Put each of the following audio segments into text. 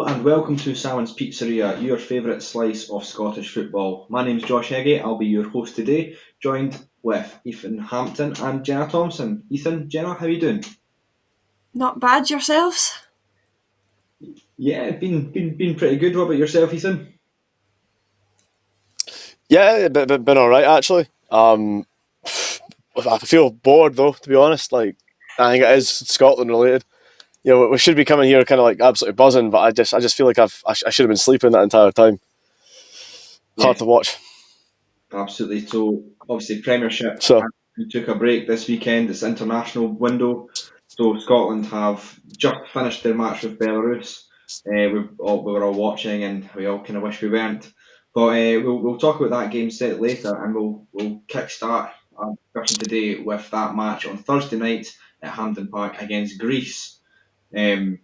Hello and welcome to Salmon's Pizzeria, your favourite slice of Scottish football. My name's Josh Heggie, I'll be your host today, joined with Ethan Hampton and Jenna Thompson. Ethan, Jenna, how are you doing? Not bad yourselves? Yeah, been pretty good. What about yourself, Ethan? Yeah, been all right actually. I feel bored though, to be honest. Like I think it is Scotland related. We should be coming here kind of like absolutely buzzing, but I just feel like I should have been sleeping that entire time. Hard Yes, to watch. absolutely. So, obviously, Premiership So took a break this weekend. It's international window. So, Scotland have just finished their match with Belarus. We were all watching and we all kind of wish we weren't. But we'll talk about that game set later and we'll kick-start our discussion today with that match on Thursday night at Hampden Park against Greece. Um,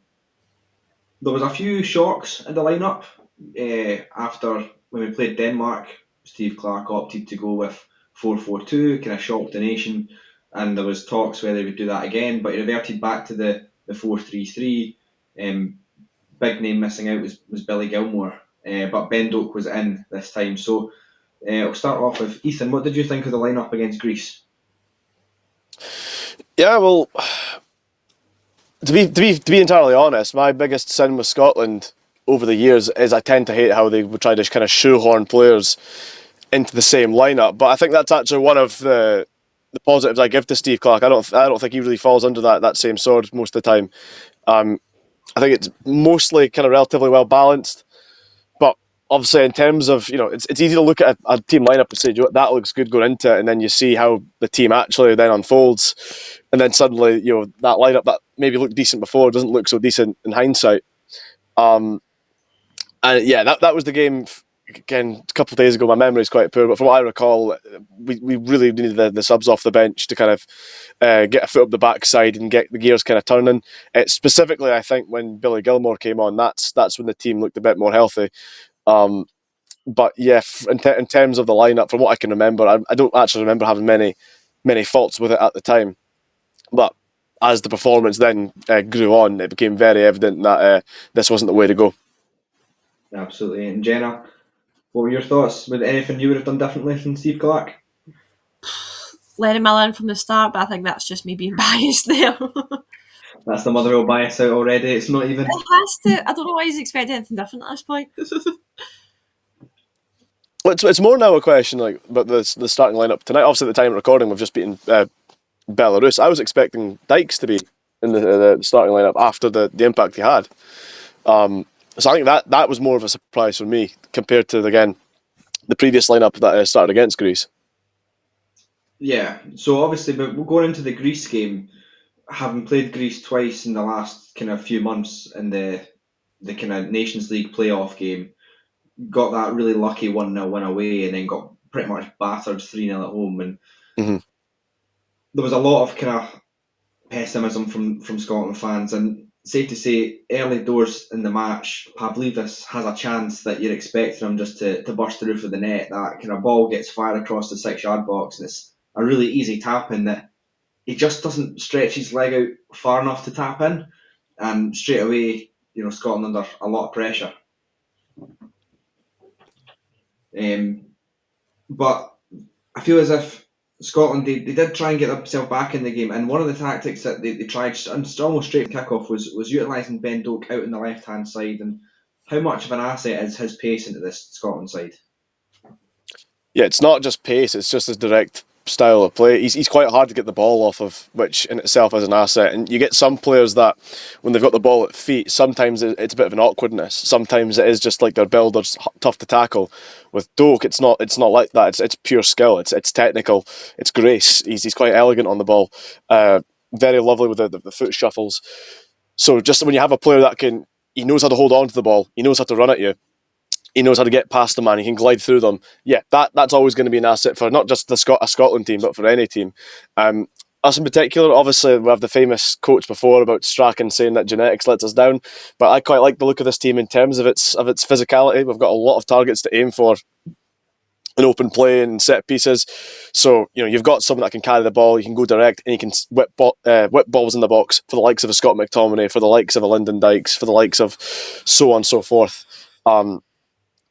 there was a few shocks in the lineup after when we played Denmark. Steve Clarke opted to go with 4-4-2, kind of shocked the nation, and there was talks whether he would do that again, but he reverted back to the 4-3-3. Big name missing out was Billy Gilmore, but Ben Doak was in this time. So I'll start off with Ethan. What did you think of the lineup against Greece? yeah, well, to be entirely honest, my biggest sin with Scotland over the years is I tend to hate how they would try to kind of shoehorn players into the same lineup. But I think that's actually one of the positives I give to Steve Clarke. I don't think he really falls under that same sword most of the time. Um, I think it's mostly kind of relatively well balanced. But obviously, in terms of, it's easy to look at a team lineup and say, that looks good going into it, and then you see how the team actually then unfolds, and then suddenly, that lineup that maybe looked decent before doesn't look so decent in hindsight. Um, and yeah, that was the game. Again, a couple of days ago, my memory is quite poor, but from what I recall, we really needed the subs off the bench to kind of get a foot up the backside and get the gears kind of turning. Specifically, I think when Billy Gilmore came on, that's when the team looked a bit more healthy. Um, but yeah, in terms of the lineup, from what I can remember, I don't actually remember having many faults with it at the time. But as the performance then grew on, it became very evident that this wasn't the way to go. Absolutely. And Jenna, what were your thoughts? With anything you would have done differently from Steve Clarke? Let him in from the start, but I think that's just me being biased there. It That's the Motherwell bias out already. It's not even. has to. I don't know why he's expecting anything different at this point. Well, it's more now a question like about the starting lineup tonight. Obviously, at the time of recording, we've just beaten Belarus. I was expecting Dykes to be in the starting lineup after the impact he had. So I think that was more of a surprise for me compared to again the previous lineup that started against Greece. Yeah, so obviously, but we're going into the Greece game, having played Greece twice in the last kind of few months in the kind of Nations League playoff game, got that really lucky 1-0 win away, and then got pretty much battered 3-0 at home. And Mm-hmm. there was a lot of kind of pessimism from Scotland fans. And safe to say, early doors in the match, Pavlidis has a chance that you're expecting him just to burst the roof of the net. That kind of ball gets fired across the 6 yard box, and it's a really easy tap in that he just doesn't stretch his leg out far enough to tap in, and straight away, Scotland under a lot of pressure. Um, but I feel as if Scotland they did try and get themselves back in the game, and one of the tactics that they tried almost straight kick-off was utilising Ben Doak out on the left hand side. And how much of an asset is his pace into this Scotland side? Yeah, it's not just pace; it's just his direct style of play. He's quite hard to get the ball off of, which in itself is an asset. And you get some players that, when they've got the ball at feet, sometimes it's a bit of an awkwardness. Sometimes it is just like their builder's tough to tackle. With Doak, it's not like that. It's pure skill. It's technical. It's grace. He's quite elegant on the ball. Very lovely with the foot shuffles. So just when you have a player he knows how to hold on to the ball. He knows how to run at you. He knows how to get past the man. He can glide through them. Yeah, that's always going to be an asset for not just a Scotland team, but for any team. Us in particular, obviously, we have the famous quotes before about Strachan saying that genetics lets us down. But I quite like the look of this team in terms of its physicality. We've got a lot of targets to aim for. in open play and set pieces. So, you've got someone that can carry the ball, you can go direct, and you can whip balls in the box for the likes of a Scott McTominay, for the likes of a Lyndon Dykes, for the likes of so on and so forth.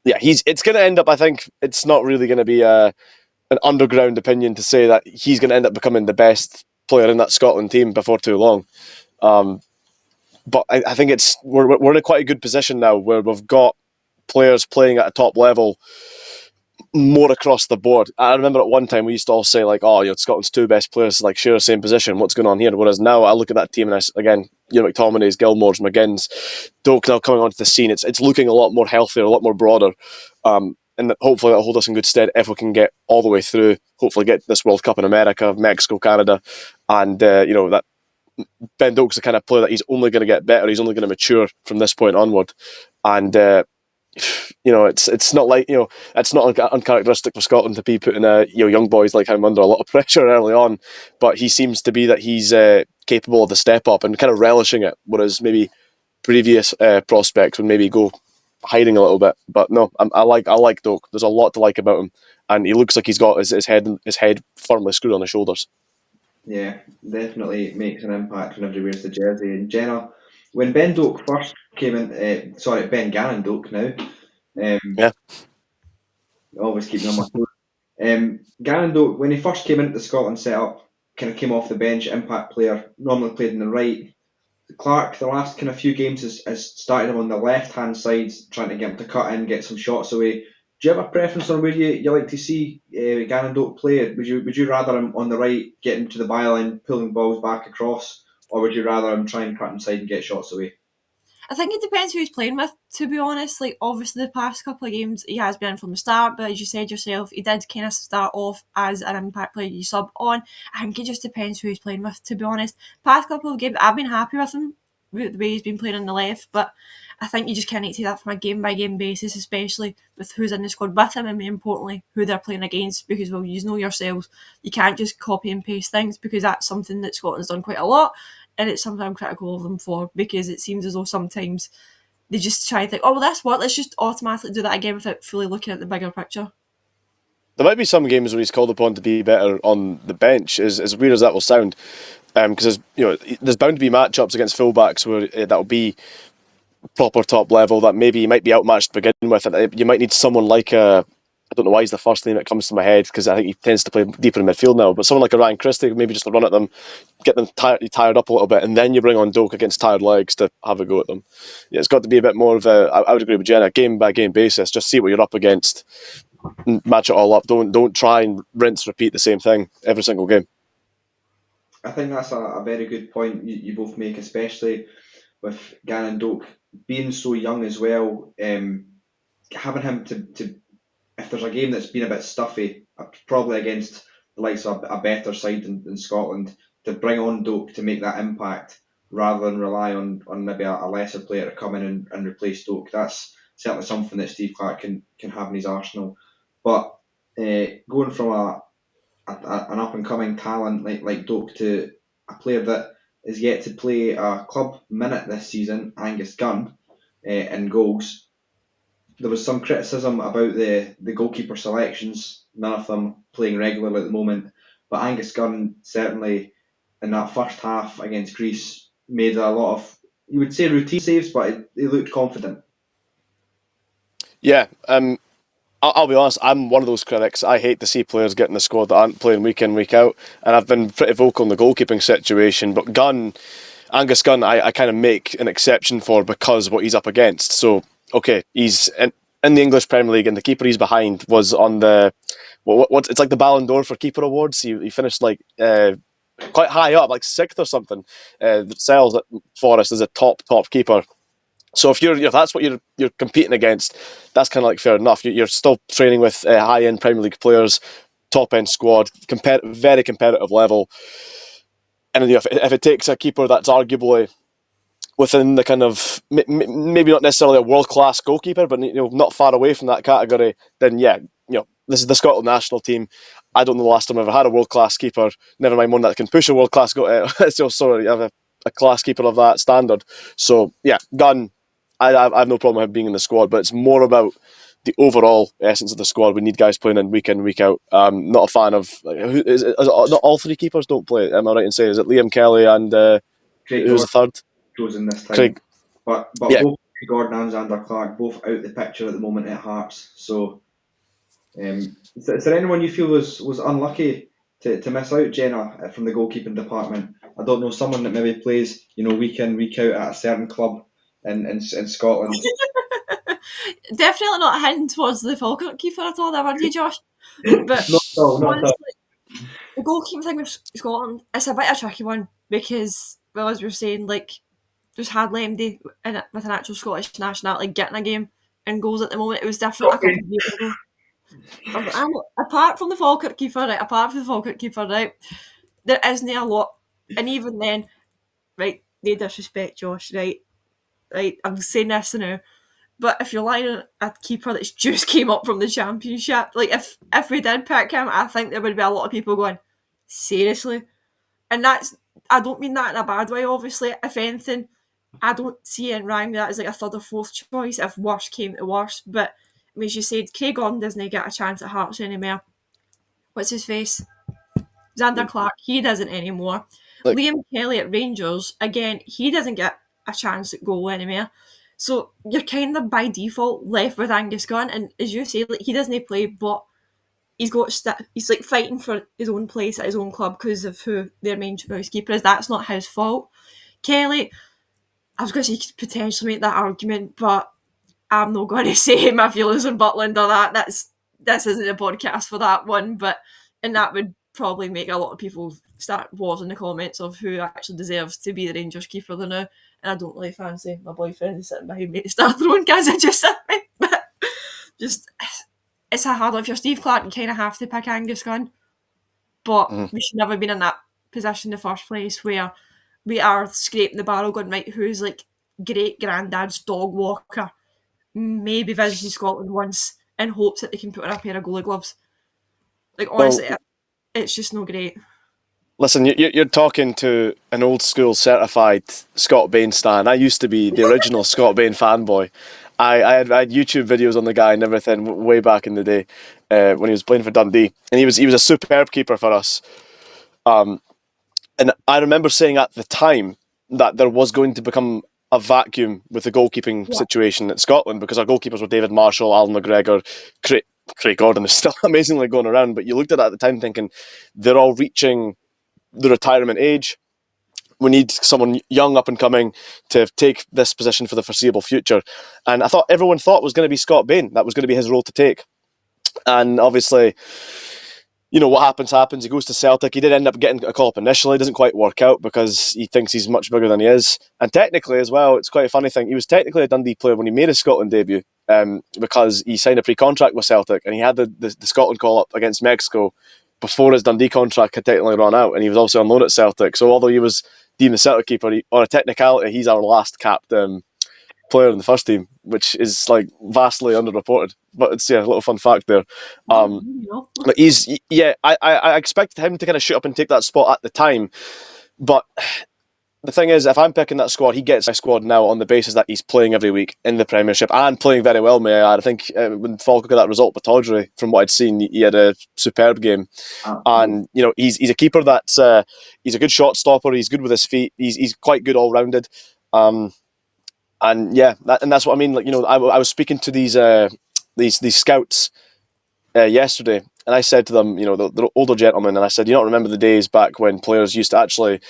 It's going to end up, I think, it's not really going to be an underground opinion to say that he's going to end up becoming the best player in that Scotland team before too long. But I think we're in a quite a good position now where we've got players playing at a top level more across the board. I remember at one time we used to all say like, Scotland's two best players like share the same position. What's going on here? Whereas now I look at that team and McTominay's, Gilmore's, McGinn's, Doak now coming onto the scene. It's looking a lot more healthier, a lot more broader, and hopefully that'll hold us in good stead if we can get all the way through. Hopefully get this World Cup in America, Mexico, Canada, and that Ben Doak's the kind of player that he's only going to get better. He's only going to mature from this point onward, and it's not like it's not uncharacteristic for Scotland to be putting young boys like him under a lot of pressure early on, but he seems to be that he's capable of the step up and kind of relishing it, whereas maybe previous prospects would maybe go hiding a little bit. But no, I like Doak. There's a lot to like about him, and he looks like he's got his head firmly screwed on his shoulders. Yeah, definitely makes an impact whenever he wears the jersey. And Jenna, when Ben Doak first came in, Ben Gannon Doak now. Yeah. Always keeping on my toes. Gannon Doak, when he first came into the Scotland setup, kind of came off the bench, impact player, normally played on the right. Clarke, the last kind of few games, has started him on the left-hand side, trying to get him to cut in, get some shots away. Do you have a preference on where you like to see Gannon Doak play? Would you rather him on the right, getting to the byline, pulling balls back across, or would you rather him try and cut inside and get shots away? I think it depends who he's playing with, to be honest. Like, obviously, the past couple of games, he has been in from the start, but as you said yourself, he did kind of start off as an impact player you sub on. I think it just depends who he's playing with, to be honest. Past couple of games, I've been happy with him, with the way he's been playing on the left, but I think you just can't take that from a game-by-game basis, especially with who's in the squad with him, and more importantly, who they're playing against, because, well, you know yourselves, you can't just copy and paste things, because that's something that Scotland's done quite a lot, and it's something I'm critical of them for, because it seems as though sometimes they just try to think, that's what, let's just automatically do that again without fully looking at the bigger picture. There might be some games where he's called upon to be better on the bench, as weird as that will sound, because there's bound to be matchups against fullbacks where that'll be proper top level that maybe you might be outmatched to begin with, and you might need someone like I don't know why he's the first name that comes to my head, because I think he tends to play deeper in midfield now, but someone like a Ryan Christie, maybe just run at them, get them tired up a little bit, and then you bring on Doak against tired legs to have a go at them. Yeah, it's got to be a bit more of I would agree with Jenna, game by game basis. Just see what you're up against, match it all up. Don't try and rinse repeat the same thing every single game. I think that's a very good point you both make, especially with Gannon Doak being so young as well. Having him to if there's a game that's been a bit stuffy, probably against the likes of a better side in Scotland, to bring on Doak to make that impact rather than rely on maybe a lesser player to come in and replace Doak. That's certainly something that Steve Clarke can have in his arsenal. But going from an up and coming talent like Doak to a player that is yet to play a club minute this season, Angus Gunn, in goals. There was some criticism about the goalkeeper selections, none of them playing regularly at the moment. But Angus Gunn certainly in that first half against Greece made a lot of, you would say, routine saves, but he looked confident. Yeah, I'll be honest, I'm one of those critics. I hate to see players get in the squad that aren't playing week in, week out, and I've been pretty vocal in the goalkeeping situation, but Angus Gunn, I kind of make an exception for because what he's up against. So, okay, he's in the English Premier League, and the keeper he's behind was on the it's like the Ballon d'Or for keeper awards. He finished like quite high up, like sixth or something. Sells at Forest as a top keeper. So if that's what you're competing against, that's kind of like fair enough. You're still training with high end Premier League players, top end squad, very competitive level. And if it takes a keeper that's arguably within the kind of maybe not necessarily a world class goalkeeper, but not far away from that category, then yeah, this is the Scotland national team. I don't know the last time I've ever had a world class keeper. Never mind one that can push a world class have a class keeper of that standard. So yeah, Gunn, I have no problem with him being in the squad, but it's more about the overall essence of the squad. We need guys playing in, week out. Not a fan of is it not all three keepers don't play. Am I right in saying is it Liam Kelly and Craig who's the third? chosen this time. Craig. But Yeah. both Gordon and Xander Clarke both out the picture at the moment at Hearts. So is there anyone you feel was unlucky to miss out, Jenna, from the goalkeeping department? I don't know, someone that maybe plays, week in, week out at a certain club in Scotland. Definitely not hinting towards the Falkirk keeper at all, there, were you, Josh? But honestly, the goalkeeping thing with Scotland, it's a bit of a tricky one because, well, as we were saying, like, there's hardly anybody with an actual Scottish nationality getting a game and goals at the moment. It was different a couple of years ago. Apart from the Falkirk keeper, right, there isn't a lot. And even then, right, no disrespect, Josh, right, I'm saying this now, but if you're lying on a keeper that's just came up from the Championship, like, if we did pick him, I think there would be a lot of people going, seriously? And I don't mean that in a bad way, obviously. If anything, I don't see it wrong with that as like a third or fourth choice if worst came to worst. But I mean, as you said, Craig Gordon doesn't get a chance at Hearts anymore. What's his face? Xander Clarke, he doesn't anymore. Liam Kelly at Rangers, again, he doesn't get a chance at goal anymore. So you're kind of by default left with Angus Gunn, and as you say, like, he doesn't play, but he's like fighting for his own place at his own club because of who their main choice keeper is. That's not his fault. Kelly, I was going to say he could potentially make that argument, but I'm not going to say my feelings on Butland or that. This isn't a podcast for that one, and that would probably make a lot of people start wars in the comments of who actually deserves to be the Rangers keeper there now. And I don't really fancy my boyfriend sitting behind me to start throwing just at me. But just, it's a hard one. If you're Steve Clarke, you kind of have to pick Angus Gunn. But we should never have been in that position in the first place where we are scraping the barrel going, right, who's like great granddad's dog walker, maybe visiting Scotland once in hopes that they can put on a pair of goalie gloves. Like, honestly, it's just no great. Listen, you're talking to an old school certified Scott Bain stan. I used to be the original Scott Bain fanboy. I had YouTube videos on the guy and everything way back in the day when he was playing for Dundee, and he was a superb keeper for us. And I remember saying at the time that there was going to become a vacuum with the goalkeeping situation at Scotland because our goalkeepers were David Marshall, Alan McGregor, Craig Gordon is still amazingly going around. But you looked at it at the time thinking they're all reaching the retirement age. We need someone young, up and coming, to take this position for the foreseeable future. And I thought everyone thought it was going to be Scott Bain. That was going to be his role to take. And obviously, what happens. He goes to Celtic. He did end up getting a call up initially. It doesn't quite work out because he thinks he's much bigger than he is. And technically as well, it's quite a funny thing. He was technically a Dundee player when he made his Scotland debut because he signed a pre-contract with Celtic and he had the Scotland call up against Mexico before his Dundee contract had technically run out, and he was also on loan at Celtic. So although he was deemed the Celtic keeper, on a technicality, he's our last capped player in the first team, which is like vastly underreported. But it's a little fun fact there. But I expected him to kind of shoot up and take that spot at the time, but the thing is, if I'm picking that squad, he gets my squad now on the basis that he's playing every week in the Premiership and playing very well, may I add. I think when Falkirk got that result with Tawdry, from what I'd seen, he had a superb game. And, he's a keeper that's he's a good shot stopper, he's good with his feet, he's quite good all-rounded. And that's what I mean. Like, I was speaking to these scouts yesterday, and I said to them, the older gentlemen, and I said, you don't remember the days back when players used to actually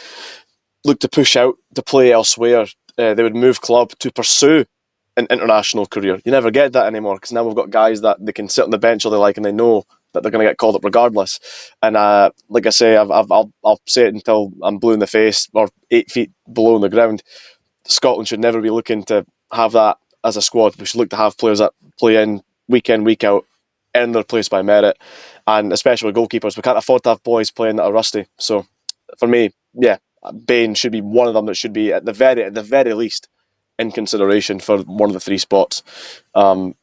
look to push out to play elsewhere. They would move club to pursue an international career. You never get that anymore because now we've got guys that they can sit on the bench all they like and they know that they're going to get called up regardless. And like I say, I'll say it until I'm blue in the face or 8 feet below on the ground. Scotland should never be looking to have that as a squad. We should look to have players that play in, week out, earn their place by merit, and especially with goalkeepers. We can't afford to have boys playing that are rusty. So for me, Bain should be one of them that should be at the very least in consideration for one of the three spots. There's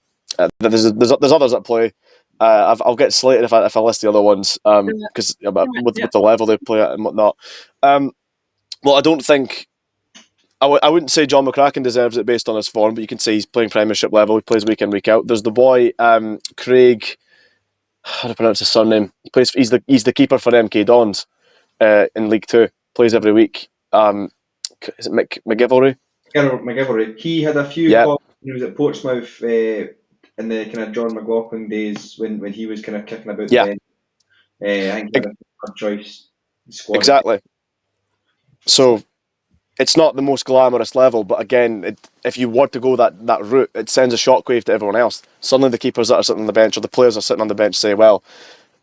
others that play. I'll get slated if I list the other ones because with the level they play at and whatnot. Well, I don't think I wouldn't say John McCracken deserves it based on his form, but you can say he's playing Premiership level. He plays week in, week out. There's the boy Craig. How do I pronounce his surname? He's the keeper for MK Dons in League Two. Plays every week. Is it McGivory? McGivory. He had a few Yeah. calls when he was at Portsmouth in the kind of John McLaughlin days when he was kind of kicking about the Yeah. bench. I think he had a third choice squad. Exactly. So it's not the most glamorous level, but again, if you want to go that route, it sends a shockwave to everyone else. Suddenly the keepers that are sitting on the bench or the players that are sitting on the bench say, well,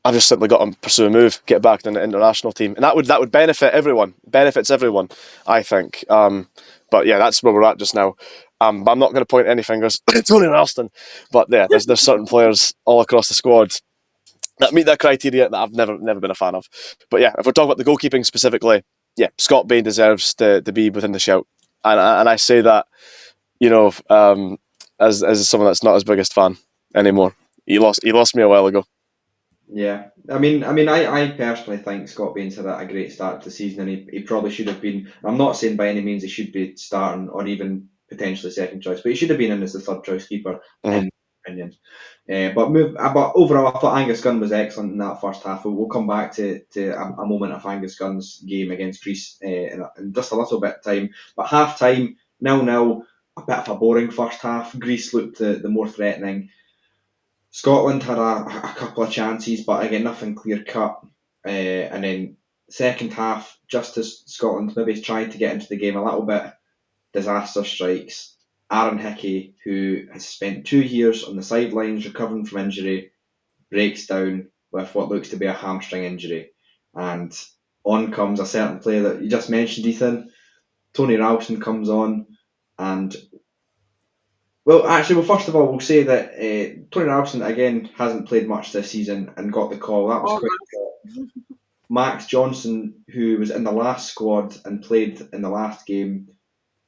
I've just simply got to pursue a move, get back in the international team. And that would benefit everyone. Benefits everyone, I think. But yeah, that's where we're at just now. But I'm not going to point any fingers. It's only Ralston. But yeah, there's certain players all across the squad that meet that criteria that I've never been a fan of. But yeah, if we're talking about the goalkeeping specifically, yeah, Scott Bain deserves to be within the shout. And I say that, as someone that's not his biggest fan anymore. He lost me a while ago. Yeah, I personally think Scott Bain's had a great start to the season, and he probably should have been. I'm not saying by any means he should be starting or even potentially second choice, but he should have been in as the third choice keeper, in my opinion. But overall, I thought Angus Gunn was excellent in that first half. We'll come back to a moment of Angus Gunn's game against Greece in just a little bit of time. But half time, 0-0, a bit of a boring first half. Greece looked the more threatening. Scotland had a couple of chances, but again, nothing clear cut. And then second half, just as Scotland maybe tried to get into the game a little bit, disaster strikes. Aaron Hickey, who has spent 2 years on the sidelines recovering from injury, breaks down with what looks to be a hamstring injury. And on comes a certain player that you just mentioned, Ethan. Tony Ralston comes on, and first of all, we'll say that Tony Ralston again hasn't played much this season and got the call. That was quite. Max Johnson, who was in the last squad and played in the last game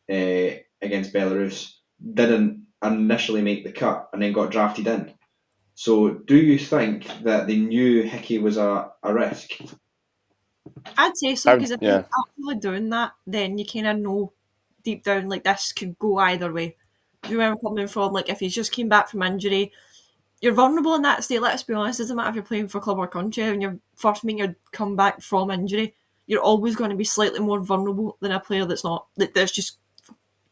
against Belarus, didn't initially make the cut and then got drafted in. So, do you think that they knew Hickey was a risk? I'd say so, because if you're actively doing that, then you kind of know deep down, like, this could go either way. Do you remember coming from, like, if he's just came back from injury, you're vulnerable in that state, let's be honest. It doesn't matter if you're playing for club or country, and you're first making your comeback from injury, you're always going to be slightly more vulnerable than a player that's not. That's just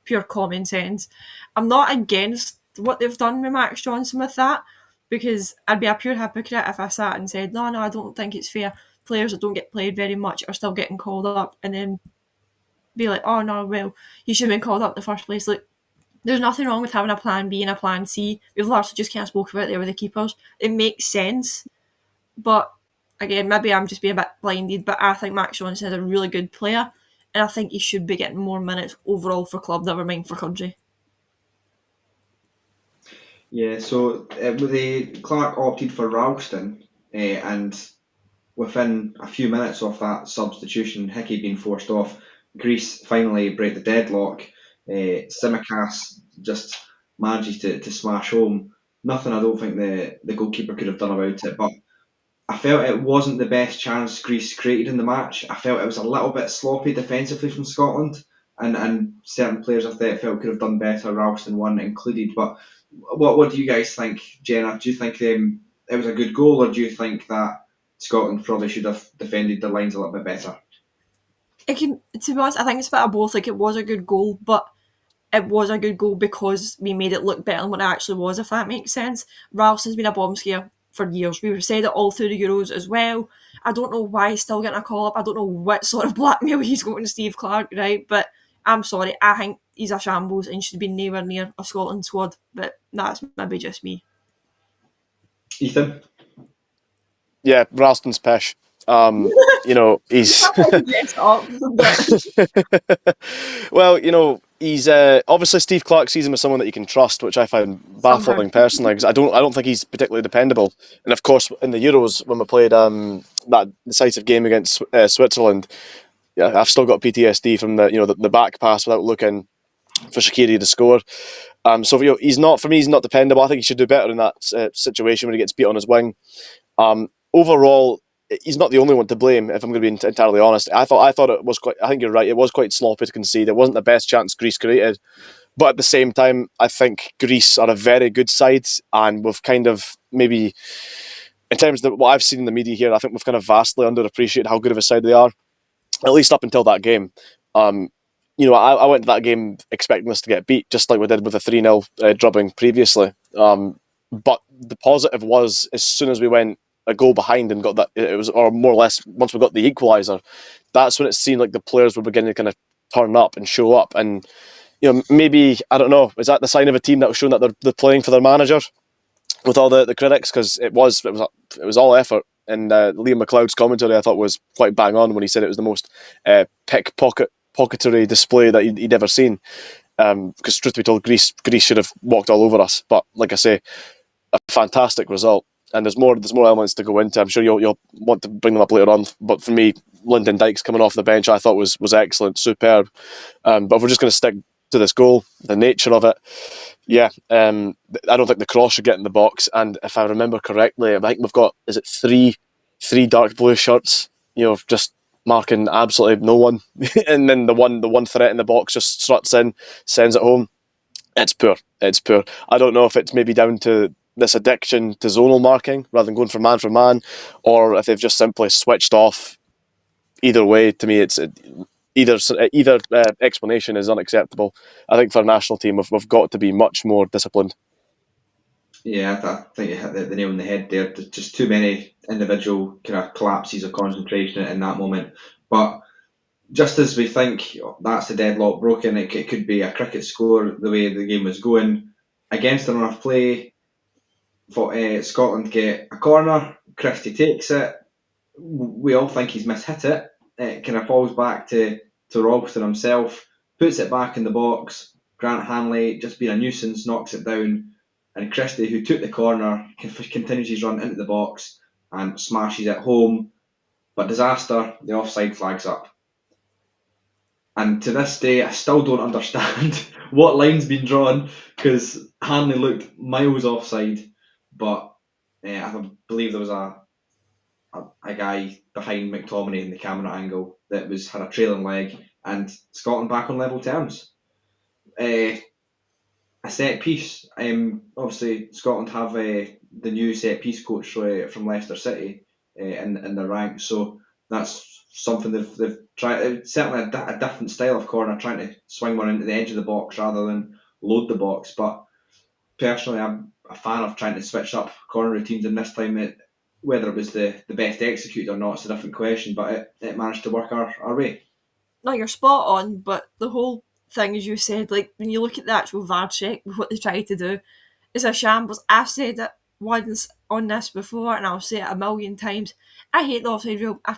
pure common sense. I'm not against what they've done with Max Johnson with that, because I'd be a pure hypocrite if I sat and said, no, I don't think it's fair. Players that don't get played very much are still getting called up, and then be like, oh no, well, you should have been called up in the first place. Like, there's nothing wrong with having a plan B and a plan C. We've largely just kind of spoke about it there with the keepers. It makes sense, but again, maybe I'm just being a bit blinded, but I think Max Johnson is a really good player, and I think he should be getting more minutes overall for club, never mind for country. Yeah, so Clarke opted for Ralston, and within a few minutes of that substitution, Hickey being forced off, Greece finally break the deadlock. Tsimikas just manages to smash home. Nothing I don't think the goalkeeper could have done about it, but I felt it wasn't the best chance Greece created in the match. I felt it was a little bit sloppy defensively from Scotland, and certain players I felt could have done better, Ralston one included. But what do you guys think, Jenna? Do you think it was a good goal, or do you think that Scotland probably should have defended the lines a little bit better? To be honest, I think it's a bit of both. Like, it was a good goal, but it was a good goal because we made it look better than what it actually was, if that makes sense. Ralston's been a bomb scare for years. We've said it all through the Euros as well. I don't know why he's still getting a call up. I don't know what sort of blackmail he's going to Steve Clarke, right? But I'm sorry, I think he's a shambles and should be nowhere near a Scotland squad. But that's maybe just me. Ethan? Yeah, Ralston's pish. He's well, he's obviously Steve Clarke sees him as someone that you can trust, which I find baffling personally, because I don't think he's particularly dependable. And of course, in the Euros when we played that decisive game against Switzerland, yeah, I've still got PTSD from the back pass without looking for Shaqiri to score. So he's not dependable. I think he should do better in that situation when he gets beat on his wing. Overall, he's not the only one to blame. If I'm going to be entirely honest, I thought it was quite. I think you're right. It was quite sloppy to concede. It wasn't the best chance Greece created, but at the same time, I think Greece are a very good side, and we've kind of maybe, in terms of what I've seen in the media here, I think we've kind of vastly underappreciated how good of a side they are, at least up until that game. I went to that game expecting us to get beat, just like we did with the 3-0 drubbing previously. But the positive was, as soon as we went a goal behind and got that, it was, or more or less, once we got the equaliser, that's when it seemed like the players were beginning to kind of turn up and show up. And maybe, I don't know, is that the sign of a team that was showing that they're playing for their manager with all the critics? Because it was all effort. And Liam McLeod's commentary, I thought, was quite bang on when he said it was the most pickpocketery display that he'd ever seen. Because truth be told, Greece should have walked all over us. But like I say, a fantastic result. And there's more elements to go into. I'm sure you'll want to bring them up later on. But for me, Lyndon Dykes coming off the bench, I thought was excellent, superb. But if we're just going to stick to this goal, the nature of it, yeah, I don't think the cross should get in the box. And if I remember correctly, I think we've got, is it three dark blue shirts, just marking absolutely no one. And then the one threat in the box just struts in, sends it home. It's poor. I don't know if it's maybe down to this addiction to zonal marking rather than going for man, or if they've just simply switched off. Either way, to me, it's either explanation is unacceptable. I think for a national team, we've got to be much more disciplined. Yeah, I think you hit the nail on the head there. There's just too many individual kind of collapses of concentration in that moment. But just as we think that's the deadlock broken, it could be a cricket score the way the game was going. Against a run of play, for Scotland get a corner, Christie takes it. We all think he's mishit it. It kind of falls back to Robson himself, puts it back in the box. Grant Hanley, just being a nuisance, knocks it down. And Christie, who took the corner, continues his run into the box and smashes it home. But disaster, the offside flag's up. And to this day, I still don't understand what line's been drawn, because Hanley looked miles offside. But I believe there was a guy behind McTominay in the camera angle that had a trailing leg, and Scotland back on level terms. A set piece. Obviously, Scotland have the new set piece coach from Leicester City in their ranks, so that's something they've tried. It's certainly a different style of corner, trying to swing one into the edge of the box rather than load the box. But personally, I'm a fan of trying to switch up corner routines, and this time whether it was the best executed or not, it's a different question, but it managed to work our way. No, you're spot on, but the whole thing, as you said, like when you look at the actual VAR check, what they try to do, is a shambles. I've said it once on this before, and I'll say it a million times. I hate the offside rule. I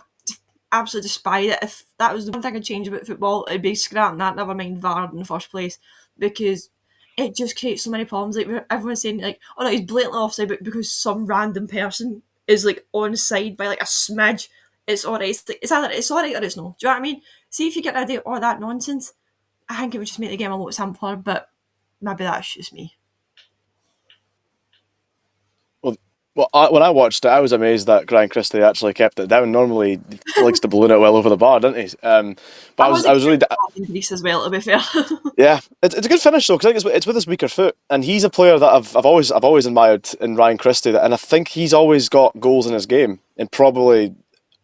absolutely despise it. If that was the one thing I'd change about football, it'd be scrapping that, never mind VAR in the first place, because it just creates so many problems. Like everyone's saying, like, oh no, he's blatantly offside, but because some random person is like onside by like a smidge, it's alright. It's either it's alright or it's no. Do you know what I mean? See if you get rid of all that nonsense, I think it would just make the game a lot simpler. But maybe that's just me. Well, when I watched it, I was amazed that Ryan Christie actually kept it down. Normally, he likes to balloon it well over the bar, doesn't he? But I was really in Greece as well, to be fair. Yeah, it's a good finish though, because I think it's with his weaker foot, and he's a player that I've always admired in Ryan Christie, and I think he's always got goals in his game, and probably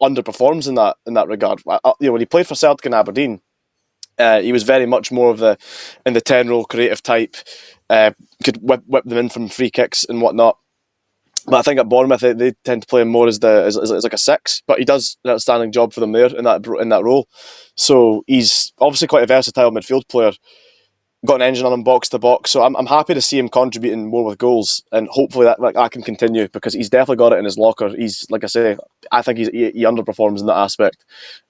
underperforms in that regard. When he played for Celtic and Aberdeen, he was very much more of the 10 role creative type. Could whip them in from free kicks and whatnot. But I think at Bournemouth they tend to play him more as like a 6, but he does an outstanding job for them there in that role. So he's obviously quite a versatile midfield player. Got an engine on him box to box, so I'm happy to see him contributing more with goals, and hopefully that can continue, because he's definitely got it in his locker. He's, like I say, I think he underperforms in that aspect.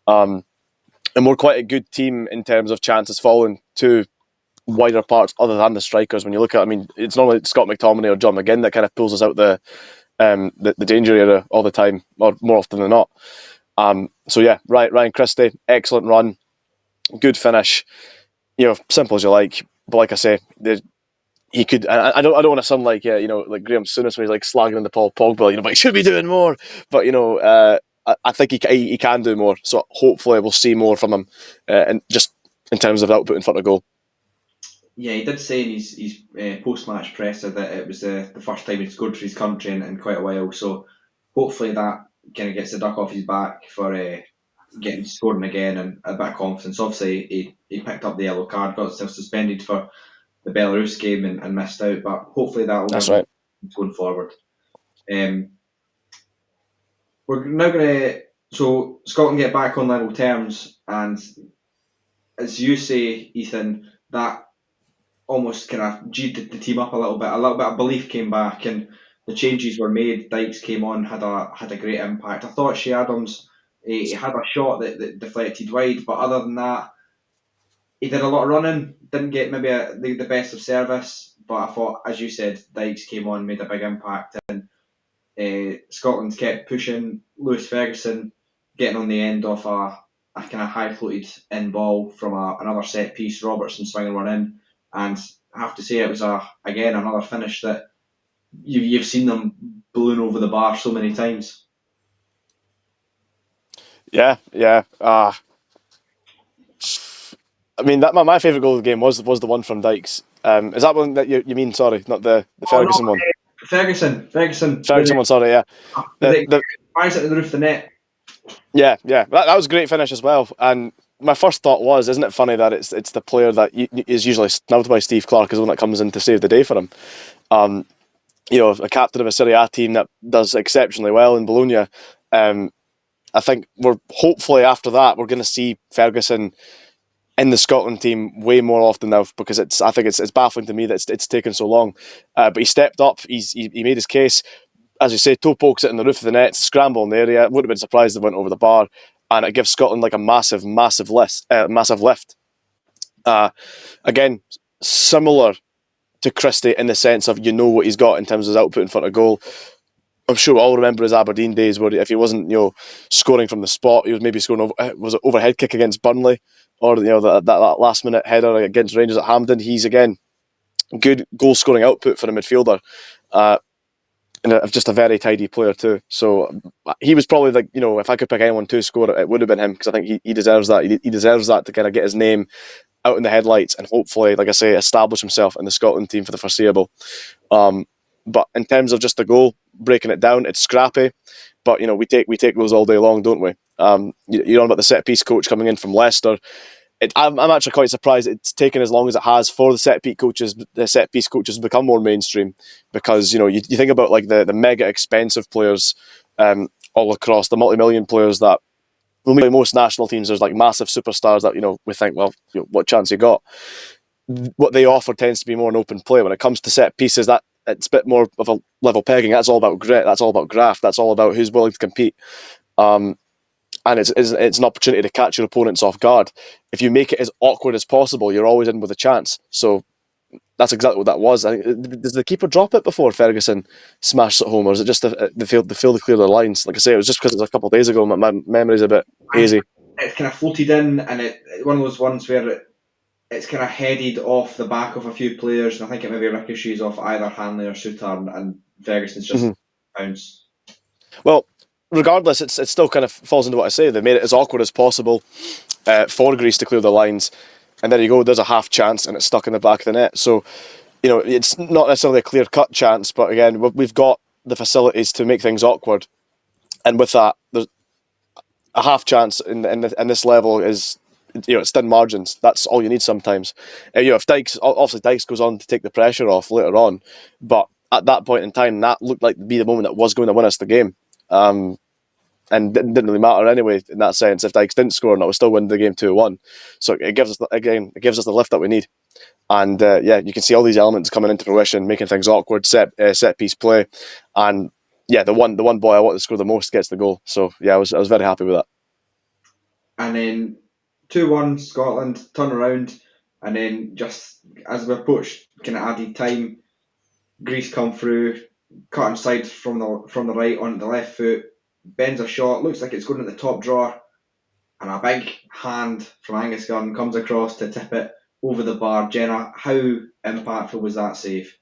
And we're quite a good team in terms of chances falling to wider parts other than the strikers. When you look at, it's normally Scott McTominay or John McGinn that kind of pulls us out the danger area all the time, or more often than not. So yeah, Ryan Christie, excellent run, good finish. Simple as you like, but like I say, he could. I don't want to sound like like Graham Souness when he's like slagging the Paul Pogba, but he should be doing more. But I think he can do more. So hopefully we'll see more from him, and just in terms of output in front of goal. Yeah, he did say in his post-match presser that it was the first time he'd scored for his country in quite a while. So hopefully that kind of gets the duck off his back for getting scoring again and a bit of confidence. Obviously, he picked up the yellow card, got himself suspended for the Belarus game and missed out. But hopefully that will That's give him right. going forward. We're now going to so Scotland get back on level terms, and as you say, Ethan, that almost kind of G'd the team up a little bit. A little bit of belief came back, and the changes were made. Dykes came on, had a great impact. I thought Shea Adams, he had a shot that deflected wide, but other than that, he did a lot of running. Didn't get maybe the best of service, but I thought, as you said, Dykes came on, made a big impact, and Scotland kept pushing. Lewis Ferguson getting on the end of a kind of high floated in ball from another set piece. Robertson swinging one in, and I have to say it was again another finish that you've seen them balloon over the bar so many times. Yeah. I mean, that my favourite goal of the game was the one from Dykes. Is that one that you mean? Sorry, not the Ferguson one. Ferguson one. Sorry, yeah. Fires it to the roof of the net. Yeah. That was a great finish as well. And my first thought was, isn't it funny that it's the player that is usually snubbed by Steve Clarke is the one that comes in to save the day for him. A captain of a Serie A team that does exceptionally well in Bologna. I think we're hopefully after that we're going to see Ferguson in the Scotland team way more often now, because I think it's baffling to me that it's taken so long. But he stepped up. He made his case. As you say, toe pokes it in the roof of the net, scramble in the area. Would have been surprised if it went over the bar, and it gives Scotland like a massive lift. Again, similar to Christie in the sense of what he's got in terms of his output in front of goal. I'm sure we all remember his Aberdeen days where if he wasn't scoring from the spot, he was maybe scoring overhead kick against Burnley, or that last minute header against Rangers at Hampden. He's again good goal scoring output for a midfielder. And just a very tidy player too. So he was probably if I could pick anyone to score, it would have been him, because I think he deserves that. He deserves that to kind of get his name out in the headlights and hopefully, like I say, establish himself in the Scotland team for the foreseeable. But in terms of just the goal, breaking it down, it's scrappy. But we take those all day long, don't we? You're on about the set piece coach coming in from Leicester. I'm actually quite surprised it's taken as long as it has for the set piece coaches to become more mainstream, because you think about like the mega expensive players all across, the multi-million players that most national teams, there's like massive superstars that we think, well, what chance you got. What they offer tends to be more an open play. When it comes to set pieces, that it's a bit more of a level pegging. That's all about grit. That's all about graft. That's all about who's willing to compete. And it's an opportunity to catch your opponents off guard. If you make it as awkward as possible, you're always in with a chance. So that's exactly what that was. I think, does the keeper drop it before Ferguson smashed it home, or is it just they failed to clear their lines? Like I say, it was just because it was a couple of days ago. My memory's a bit hazy. It's kind of floated in, and one of those ones where it's kind of headed off the back of a few players, and I think it maybe ricochets off either Hanley or Suter, and Ferguson's just bounced. Well, regardless, it still kind of falls into what I say. They made it as awkward as possible for Greece to clear the lines, and there you go. There's a half chance, and it's stuck in the back of the net. So, it's not necessarily a clear-cut chance, but again, we've got the facilities to make things awkward, and with that, there's a half chance in this level is. It's thin margins. That's all you need sometimes. If Dykes goes on to take the pressure off later on, but at that point in time, that looked like to be the moment that was going to win us the game. And didn't really matter anyway in that sense. If Dykes didn't score, and I would still win the game 2-1. So it gives us the lift that we need. And you can see all these elements coming into fruition, making things awkward, set piece play, and the one boy I want to score the most gets the goal. So I was very happy with that. And then 2-1 Scotland turn around, and then just as we approached kind of added time, Greece come through, cut inside from the right on the left foot, bends a shot, looks like it's going at the top drawer, and a big hand from Angus Gunn comes across to tip it over the bar. Jenna, how impactful was that save?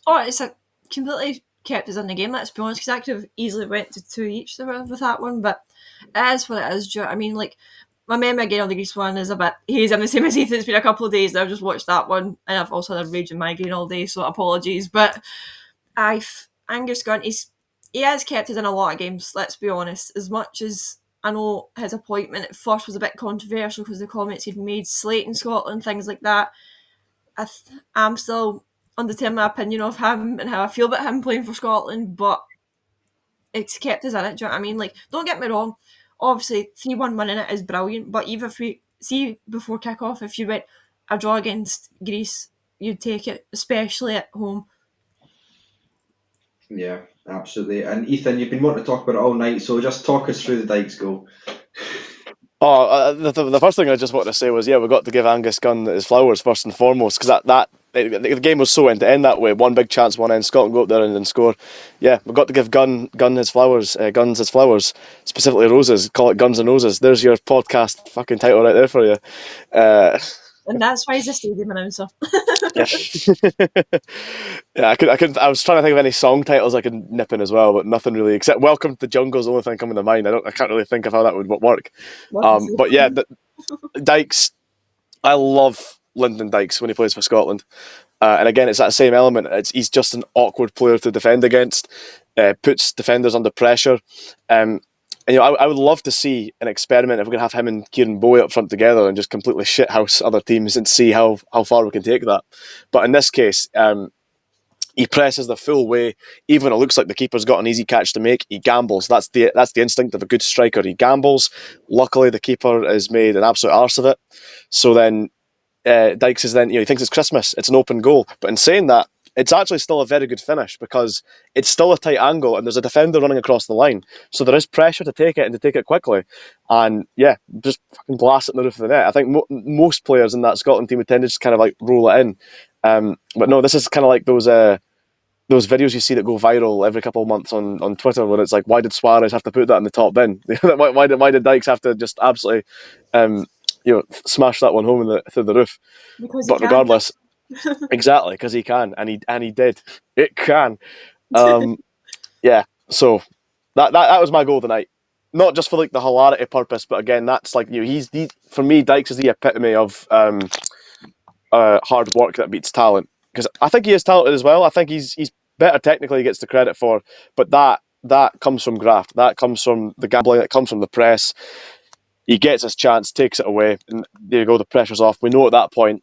Oh, it's a completely kept us in the game, let's be honest, because I could have easily went to 2 each with that one, but it is what it is. Do you know what I mean? Like, my memory again of the Greece one is a bit hazy. I'm the same as Ethan. It's been a couple of days now. I've just watched that one, and I've also had a raging migraine all day, so apologies. But Angus Gunn, he has kept us in a lot of games, let's be honest. As much as I know his appointment at first was a bit controversial because the comments he'd made slating Scotland, things like that, I'm still undetermined my opinion of him and how I feel about him playing for Scotland, but it's kept us in it. Do you know what I mean? Like, don't get me wrong. Obviously, 3-1 winning it is brilliant, but even if we see before kick off, if you went a draw against Greece, you'd take it, especially at home. Yeah, absolutely. And Ethan, you've been wanting to talk about it all night, so just talk us through the Dykes goal. Oh, the first thing I just wanted to say was, we got to give Angus Gunn his flowers first and foremost, because the game was so end to end that way. One big chance, one end. Scotland go up there and score. Yeah, we've got to give Gunn his flowers. Guns his flowers, specifically roses. Call it Guns and Roses. There's your podcast fucking title right there for you. And that's why he's a stadium announcer. Yeah, yeah. I was trying to think of any song titles I could nip in as well, but nothing really except "Welcome to the Jungle" is the only thing coming to mind. I can't really think of how that would work. But yeah, Dykes. I love Lyndon Dykes when he plays for Scotland, and again, it's that same element. He's just an awkward player to defend against. Puts defenders under pressure. And I would love to see an experiment if we could have him and Kieran Bowie up front together and just completely shithouse other teams and see how far we can take that. But in this case, he presses the full way. Even when it looks like the keeper's got an easy catch to make, he gambles. That's the instinct of a good striker. He gambles. Luckily, the keeper has made an absolute arse of it. So then Dykes is then, he thinks it's Christmas. It's an open goal. But in saying that, it's actually still a very good finish because it's still a tight angle and there's a defender running across the line. So there is pressure to take it and to take it quickly. And yeah, just fucking blast it in the roof of the net. I think most players in that Scotland team would tend to just kind of like roll it in. But no, this is kind of like those videos you see that go viral every couple of months on Twitter where it's like, why did Suarez have to put that in the top bin? why did Dykes have to just absolutely smash that one home through the roof? Because but regardless, exactly, because he can, and he did. It can. Yeah. So that was my goal tonight. Not just for like the hilarity purpose, but again, that's like he's for me, Dykes is the epitome of hard work that beats talent. Because I think he is talented as well. I think he's better technically, he gets the credit for, but that comes from graft. That comes from the gambling. That comes from the press. He gets his chance, takes it away, and there you go. The pressure's off. We know at that point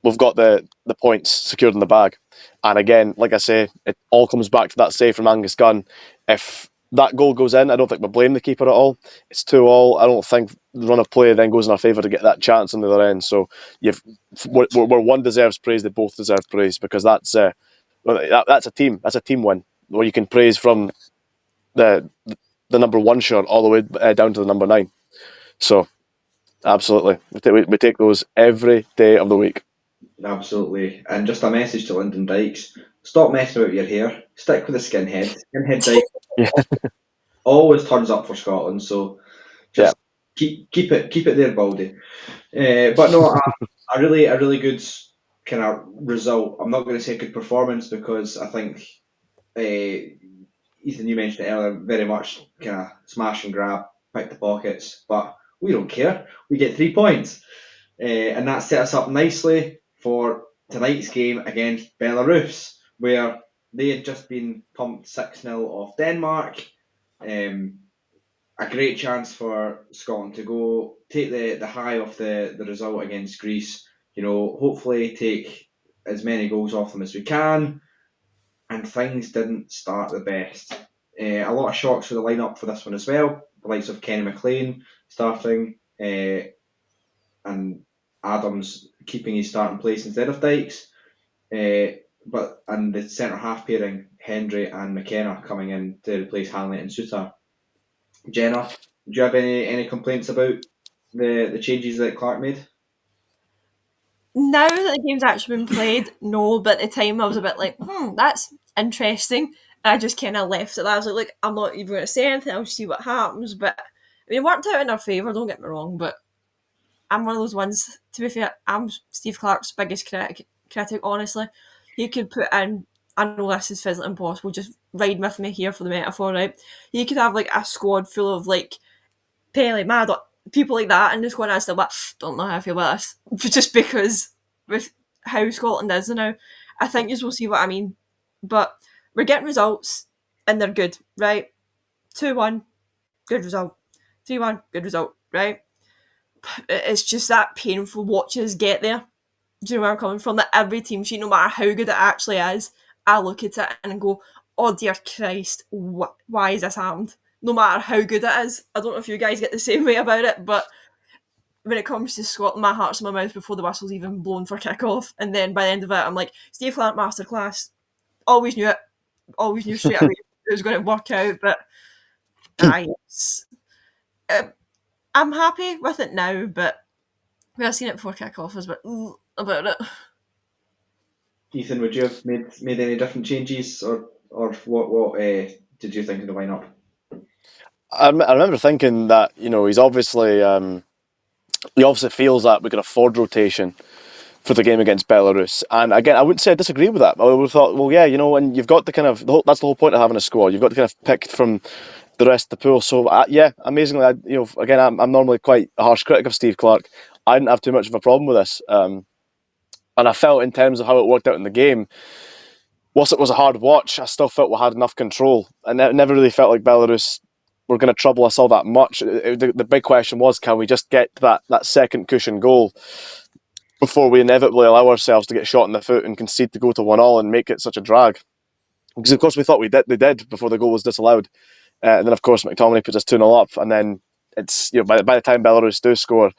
we've got the points secured in the bag. And again, like I say, it all comes back to that save from Angus Gunn. If that goal goes in, I don't think we blame the keeper at all. It's 2-2. I don't think the run of play then goes in our favour to get that chance on the other end. So where one deserves praise, they both deserve praise, because that's a team. That's a team win where you can praise from the number 1 shirt all the way down to the number 9. So absolutely, we take those every day of the week. Absolutely. And just a message to Lyndon Dykes: stop messing about your hair. Stick with the skinhead. Skinhead Dykes always turns up for Scotland, so just keep it there, Baldy. But no, a really good kind of result. I'm not going to say good performance, because I think Ethan, you mentioned it earlier, very much kind of smash and grab, pick the pockets, but we don't care. We get 3 points. And that set us up nicely for tonight's game against Belarus, where they had just been pumped 6-0 off Denmark. A great chance for Scotland to go take the high off the result against Greece. Hopefully take as many goals off them as we can. And things didn't start the best. A lot of shocks for the lineup for this one as well. The likes of Kenny McLean starting, and Adams keeping his starting place instead of Dykes. And the centre half pairing, Hendry and McKenna, coming in to replace Hanley and Suter. Jenna, do you have any complaints about the changes that Clarke made? Now that the game's actually been played, no, but at the time I was a bit like, that's interesting. And I just kind of left it. I was like, I'm not even going to say anything, I'll see what happens. But it worked out in our favour, don't get me wrong, but I'm one of those ones, to be fair, I'm Steve Clarke's biggest critic, honestly. He could put in I know this is physically impossible, just ride with me here for the metaphor, right? You could have like a squad full of like Pele, Maddox, people like that in the squad, and I still like, don't know how I feel about this. Just because with how Scotland is now, I think you will see what I mean. But we're getting results, and they're good, right? 2-1, good result. 3-1, good result, right? It's just that painful watching us get there. Do you know where I'm coming from? That every team sheet, no matter how good it actually is, I look at it and go, oh dear Christ, why is this happened? No matter how good it is. I don't know if you guys get the same way about it, but when it comes to Scotland, my heart's in my mouth before the whistle's even blown for kick-off. And then by the end of it, I'm like, Steve Clarke masterclass. Always knew it. Always knew straight away it was going to work out. But I'm happy with it now, but when I seen it before kick-off, I was a bit about it. Ethan, would you have made any different changes, or what did you think of the lineup? I remember thinking that he's obviously he obviously feels that we can afford rotation for the game against Belarus. And again, I wouldn't say I disagree with that. I would have thought, well, yeah, and you've got to that's the whole point of having a squad. You've got to kind of pick from the rest of the pool. So yeah, amazingly, again, I'm normally quite a harsh critic of Steve Clarke. I didn't have too much of a problem with this, and I felt in terms of how it worked out in the game, whilst it was a hard watch, I still felt we had enough control, and it never really felt like Belarus were going to trouble us all that much. The big question was, can we just get that second cushion goal before we inevitably allow ourselves to get shot in the foot and concede to go to 1-1 and make it such a drag? Because of course we thought they did before the goal was disallowed, and then of course McTominay puts us 2-0 up, and then it's by the time Belarus do score,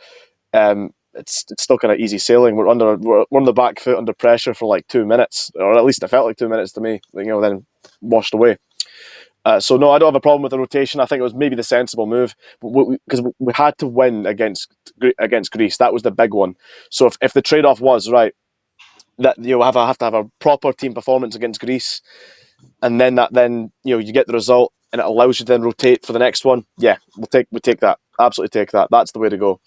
it's still kind of easy sailing. We're on the back foot under pressure for like 2 minutes, or at least it felt like 2 minutes to me. Then washed away. So no, I don't have a problem with the rotation. I think it was maybe the sensible move because we had to win against Greece. That was the big one. So if the trade-off was right, that have to have a proper team performance against Greece, and then you get the result and it allows you to then rotate for the next one. Yeah, we take that. Absolutely take that. That's the way to go.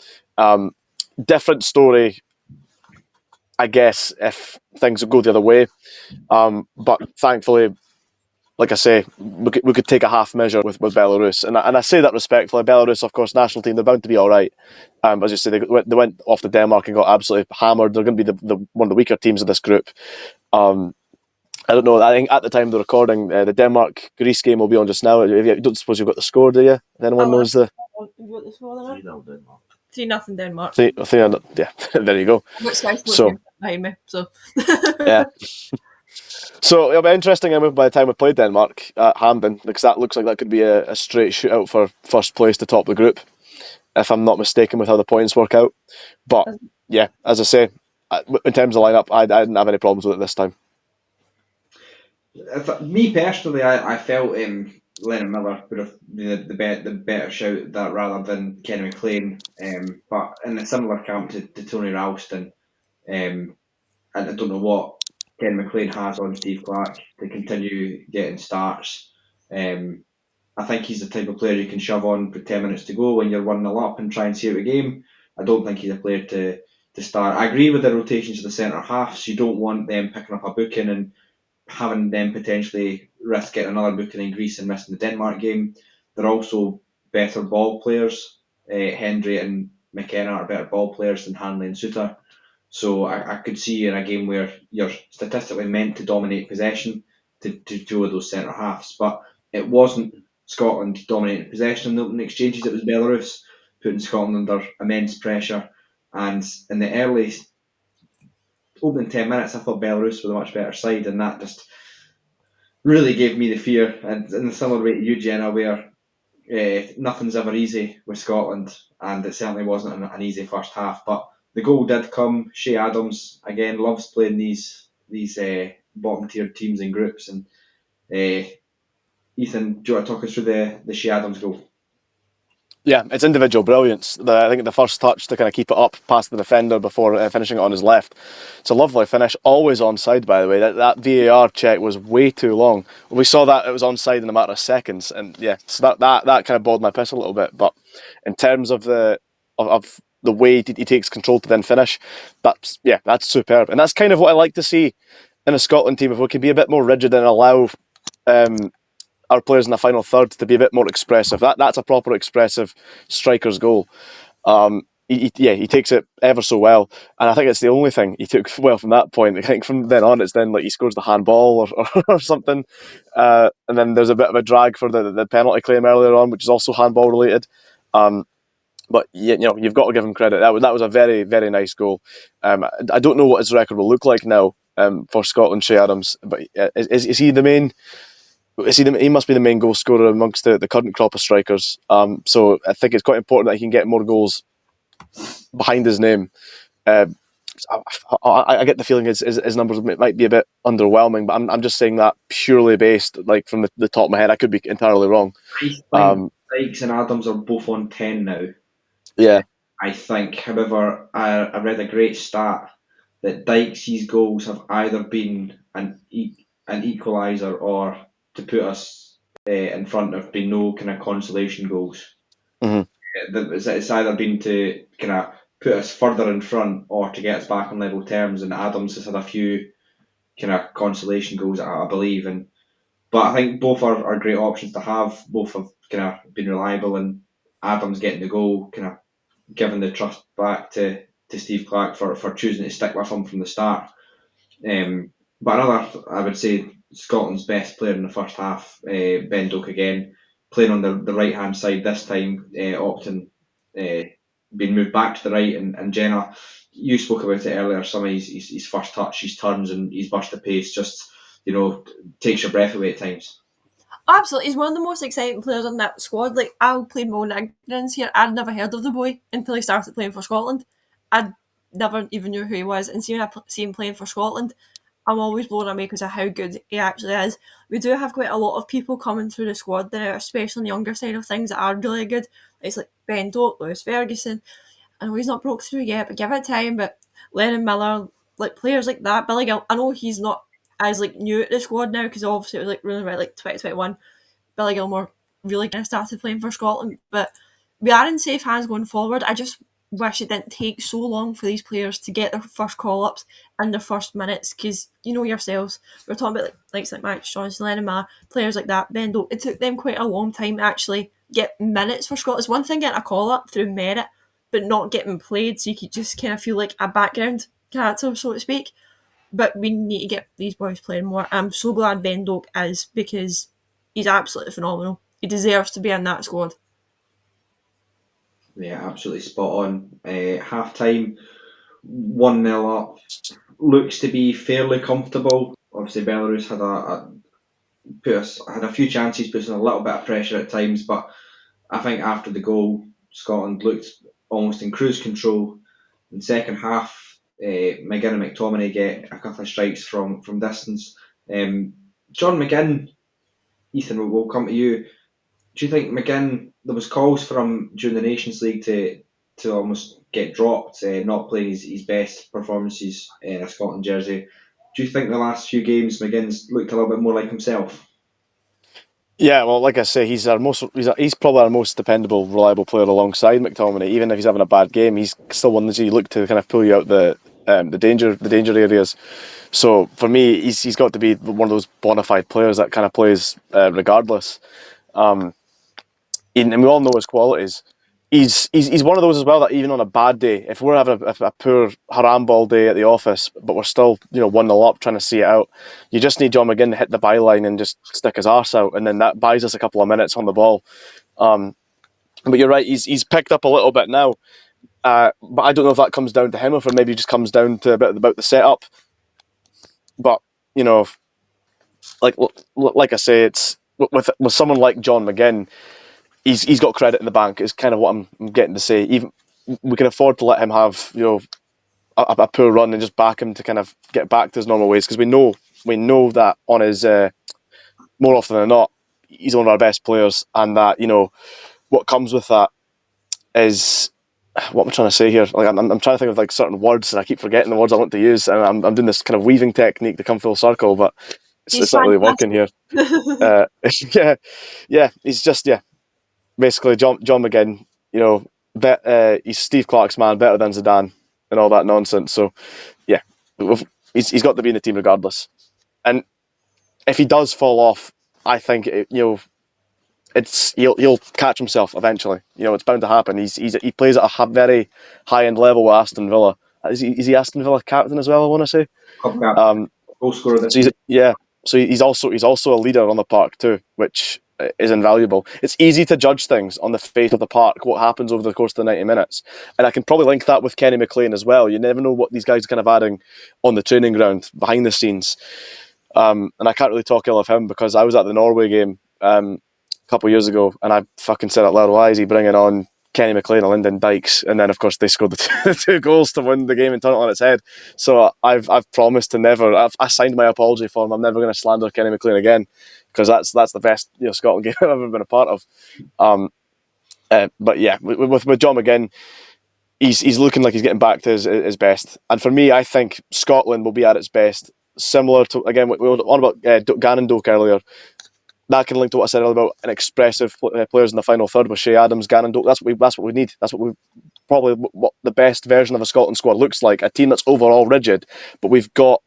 Different story, I guess, if things go the other way. But thankfully, like I say, we could take a half measure with Belarus, and I say that respectfully. Belarus, of course, national team, they're bound to be all right. As you say, they went off to Denmark and got absolutely hammered. They're going to be the one of the weaker teams of this group. I don't know. I think at the time of the recording, the Denmark-Greece game will be on just now. I don't suppose you've got the score, do you? Anyone knows the? 3-0 Denmark. 3-0 Denmark. Yeah, there you go. So behind me. So yeah. So it'll be interesting by the time we play Denmark at Hampden, because that looks like that could be a straight shootout for first place to top the group, if I'm not mistaken with how the points work out. But yeah, as I say, in terms of lineup, I didn't have any problems with it this time. Me personally, I felt Lennon Miller would have been the better shout at that rather than Kenny McLean. But in a similar camp to Tony Ralston, and I don't know what Ken McLean has on Steve Clarke to continue getting starts. I think he's the type of player you can shove on with 10 minutes to go when you're 1-0 up and try and see out a game. I don't think he's a player to start. I agree with the rotations of the centre halves. You don't want them picking up a booking and having them potentially risk getting another booking in Greece and missing the Denmark game. They're also better ball players. Hendry and McKenna are better ball players than Hanley and Suter. So I could see in a game where you're statistically meant to dominate possession to two of those centre halves. But it wasn't Scotland dominating possession in the opening exchanges, it was Belarus putting Scotland under immense pressure. And in the early opening 10 minutes, I thought Belarus were the much better side, and that just really gave me the fear. And in a similar way to you, Jenna, where nothing's ever easy with Scotland, and it certainly wasn't an easy first half. But the goal did come. Shea Adams, again, loves playing these bottom tier teams in groups. And Ethan, do you want to talk us through the Shea Adams goal? Yeah, it's individual brilliance. I think the first touch to kind of keep it up past the defender before finishing it on his left. It's a lovely finish. Always onside, by the way. That VAR check was way too long. We saw that it was onside in a matter of seconds, and yeah, so that kind of boiled my piss a little bit. But in terms of the way he takes control to then finish, that's superb, and that's kind of what I like to see in a Scotland team, if we could be a bit more rigid and allow our players in the final third to be a bit more expressive. That's a proper expressive striker's goal. He takes it ever so well, and I think it's the only thing he took well from that point. I think from then on, it's then like he scores the handball or something, and then there's a bit of a drag for the penalty claim earlier on, which is also handball related. But you've got to give him credit. That was a very, very nice goal. I don't know what his record will look like now for Scotland, Shea Adams, but is he the main? He must be the main goal scorer amongst the current crop of strikers. So I think it's quite important that he can get more goals behind his name. I get the feeling his numbers might be a bit underwhelming, but I'm just saying that purely based like from the top of my head. I could be entirely wrong. I think Dykes and Adams are both on 10 now. Yeah. I think, however, I read a great stat that Dykes' goals have either been an equaliser or to put us in front of been no kind of consolation goals. Mm-hmm. It's either been to kind of put us further in front or to get us back on level terms, and Adams has had a few kind of consolation goals, I believe. But I think both are great options to have. Both have kind of been reliable, and Adams getting the goal kind of giving the trust back to Steve Clarke for choosing to stick with him from the start. But another, I would say, Scotland's best player in the first half, Ben Doak again, playing on the right hand side this time, opting being moved back to the right, and Jenna, you spoke about it earlier. Some of his first touch, his turns, and his burst of pace just takes your breath away at times. Absolutely, he's one of the most exciting players in that squad. Like, I'll plead my own ignorance here. I'd never heard of the boy until he started playing for Scotland. I never even knew who he was, and seeing him playing for Scotland, I'm always blown away because of how good he actually is. We do have quite a lot of people coming through the squad now, especially on the younger side of things, that are really good. It's like Ben Doak, Lewis Ferguson. I know he's not broke through yet, but give it time. But Lennon Miller, like players like that, Billy Gill, I know he's not as like new at the squad now because obviously it was like really right like 2021. Billy Gilmore really kind of started playing for Scotland, but we are in safe hands going forward. I just wish it didn't take so long for these players to get their first call ups in their first minutes, because you know yourselves, we're talking about like Max Johnson, Lennon Miller, players like that, Ben Doak. It took them quite a long time to actually get minutes for Scotland. It's one thing getting a call up through merit, but not getting played, so you could just kind of feel like a background character, so to speak. But we need to get these boys playing more. I'm so glad Ben Doak is, because he's absolutely phenomenal. He deserves to be in that squad. Yeah, absolutely spot on. Half time, 1-0 up. Looks to be fairly comfortable. Obviously, Belarus had a few chances, put us in a little bit of pressure at times, but I think after the goal, Scotland looked almost in cruise control. In the second half, McGinn and McTominay get a couple of strikes from distance. John McGinn, Ethan, we'll come to you. Do you think McGinn, there was calls for him during the Nations League to almost get dropped, not playing his best performances in a Scotland jersey? Do you think the last few games McGinn's looked a little bit more like himself? Yeah, well, like I say, he's probably our most dependable, reliable player alongside McTominay. Even if he's having a bad game, he's still one that you look to kind of pull you out the danger areas. So for me, he's got to be one of those bona fide players that kind of plays regardless. And we all know his qualities. He's one of those as well that even on a bad day, if we're having a poor haramball day at the office, but we're still 1-0 up trying to see it out, you just need John McGinn to hit the byline and just stick his arse out, and then that buys us a couple of minutes on the ball. But you're right, he's picked up a little bit now, but I don't know if that comes down to him or if it maybe just comes down to a bit about the setup. But like I say, it's with someone like John McGinn. He's got credit in the bank, is kind of what I'm getting to say. Even we can afford to let him have a poor run and just back him to kind of get back to his normal ways, because we know that on his more often than not, he's one of our best players, and that what comes with that is what I'm trying to say here. Like I'm trying to think of like certain words, and I keep forgetting the words I want to use, and I'm doing this kind of weaving technique to come full circle, but it's not really working here. He's just basically, John McGinn, he's Steve Clarke's man, better than Zidane, and all that nonsense. So, yeah, he's got to be in the team regardless. And if he does fall off, I think he'll catch himself eventually. It's bound to happen. He plays at a very high end level with Aston Villa. Is he Aston Villa captain as well? I want to say. Club captain, goal scorer this So season. So he's also a leader on the park too, which is invaluable. It's easy to judge things on the face of the park, what happens over the course of the 90 minutes, and I can probably link that with Kenny McLean as well. You never know what these guys are kind of adding on the training ground behind the scenes. And I can't really talk ill of him because I was at the Norway game a couple of years ago, and I fucking said out loud, "Why is he bringing on Kenny McLean and Lyndon Dykes?" And then, of course, they scored the two goals to win the game and turn it on its head. So I've promised to never. I signed my apology form. I'm never going to slander Kenny McLean again because that's the best Scotland game I've ever been a part of. But yeah, with John McGinn, he's looking like he's getting back to his best. And for me, I think Scotland will be at its best. Similar to, again, we were on about Gannon Doak earlier. That can link to what I said earlier about an expressive players in the final third with Shea Adams, Gannon Doak. That's what we need. That's what the best version of a Scotland squad looks like. A team that's overall rigid, but we've got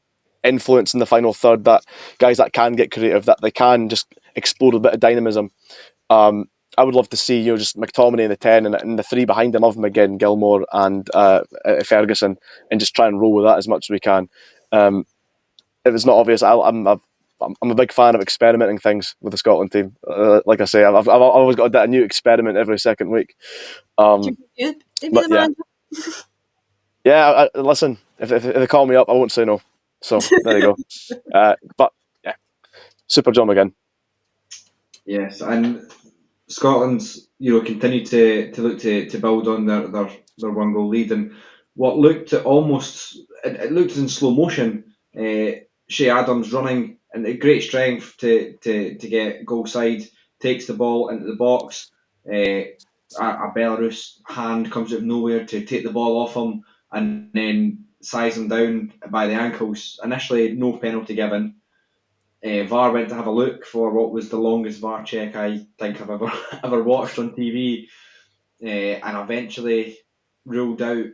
influence in the final third. That guys that can get creative, that they can just explode with a bit of dynamism. I would love to see just McTominay in the 10 and the three behind him of McGinn, Gilmore, and Ferguson, and just try and roll with that as much as we can. If it's not obvious, I'm a big fan of experimenting things with the Scotland team. Like I say, I've always got a new experiment every second week. But yeah, listen, if they call me up, I won't say no. So there you go. But yeah, super John again. Yes, and Scotland's continue to look to build on their one goal lead, and what looked at almost it looked in slow motion. Shea Adams running and a great strength to get goal side, takes the ball into the box. A Belarus hand comes out of nowhere to take the ball off him and then size him down by the ankles. Initially, no penalty given. VAR went to have a look for what was the longest VAR check I think I've ever watched on TV, and eventually ruled out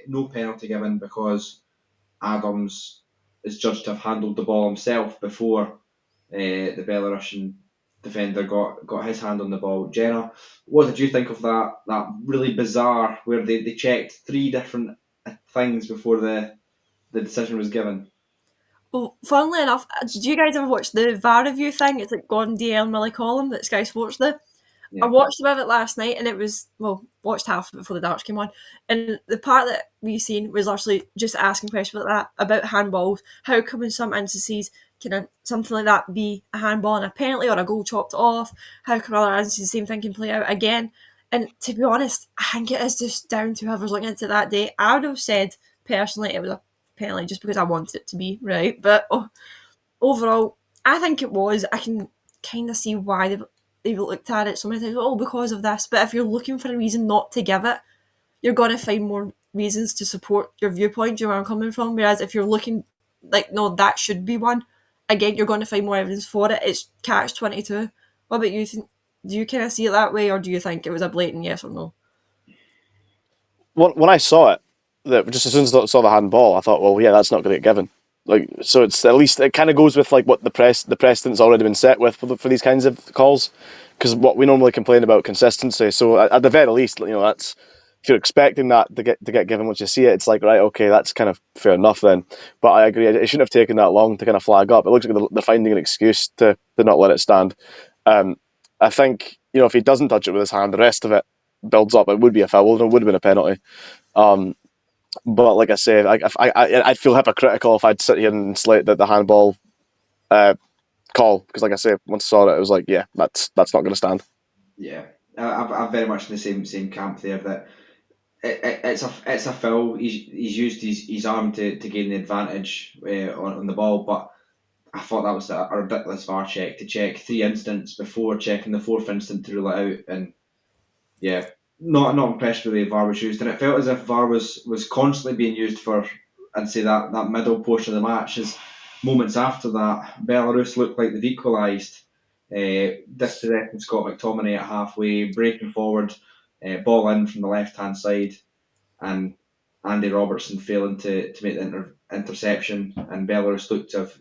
no penalty given because Adams is judged to have handled the ball himself before the Belarusian defender got his hand on the ball. Jenna, what did you think of that really bizarre where they checked three different things before the decision was given? Well, funnily enough, did you guys ever watch the VAR review thing? It's like Gordon DL and Millie Collum that Sky Sports do. Yeah. I watched a bit of it last night, and it was, watched half of it before the darts came on. And the part that we seen was actually just asking questions about that, about handballs. How come in some instances can something like that be a handball and a penalty or a goal chopped off? How come other instances the same thing can play out again? And to be honest, I think it is just down to whoever's looking into that day. I would have said personally it was a penalty just because I wanted it to be, right? But overall, I think it was. I can kind of see why they've looked at it so many times, because of this. But if you're looking for a reason not to give it, you're going to find more reasons to support your viewpoint. Do you know where I'm coming from? Whereas if you're looking like, no, that should be one, again, you're going to find more evidence for it. It's catch-22. What about you? Do you kind of see it that way, or do you think it was a blatant yes or no? When I saw it, just as soon as I saw the handball, I thought, well, yeah, that's not going to get given. So it's at least it kind of goes with what the precedent's already been set with for these kinds of calls, because what we normally complain about consistency. So at the very least, that's if you're expecting that to get given once you see it, it's like, right, okay, that's kind of fair enough then. But I agree, it shouldn't have taken that long to kind of flag up. It looks like they're finding an excuse to not let it stand. I think if he doesn't touch it with his hand, the rest of it builds up. It would be a foul, and it would have been a penalty. But like I say, I'd feel hypocritical if I'd sit here and slate the handball call, because like I say, once I saw it, it was like, yeah, that's not going to stand. Yeah, I'm very much in the same camp there. That it's a foul. He's used his arm to gain the advantage on the ball, but I thought that was a ridiculous VAR check to check three incidents before checking the fourth incident to rule it out. And yeah, not impressed with the way VAR was used, and it felt as if VAR was constantly being used for, I'd say, that middle portion of the match. As moments after that, Belarus looked like they've equalised, dispossessing Scott McTominay at halfway, breaking forward, ball in from the left hand side, and Andy Robertson failing to make the interception, and Belarus looked to have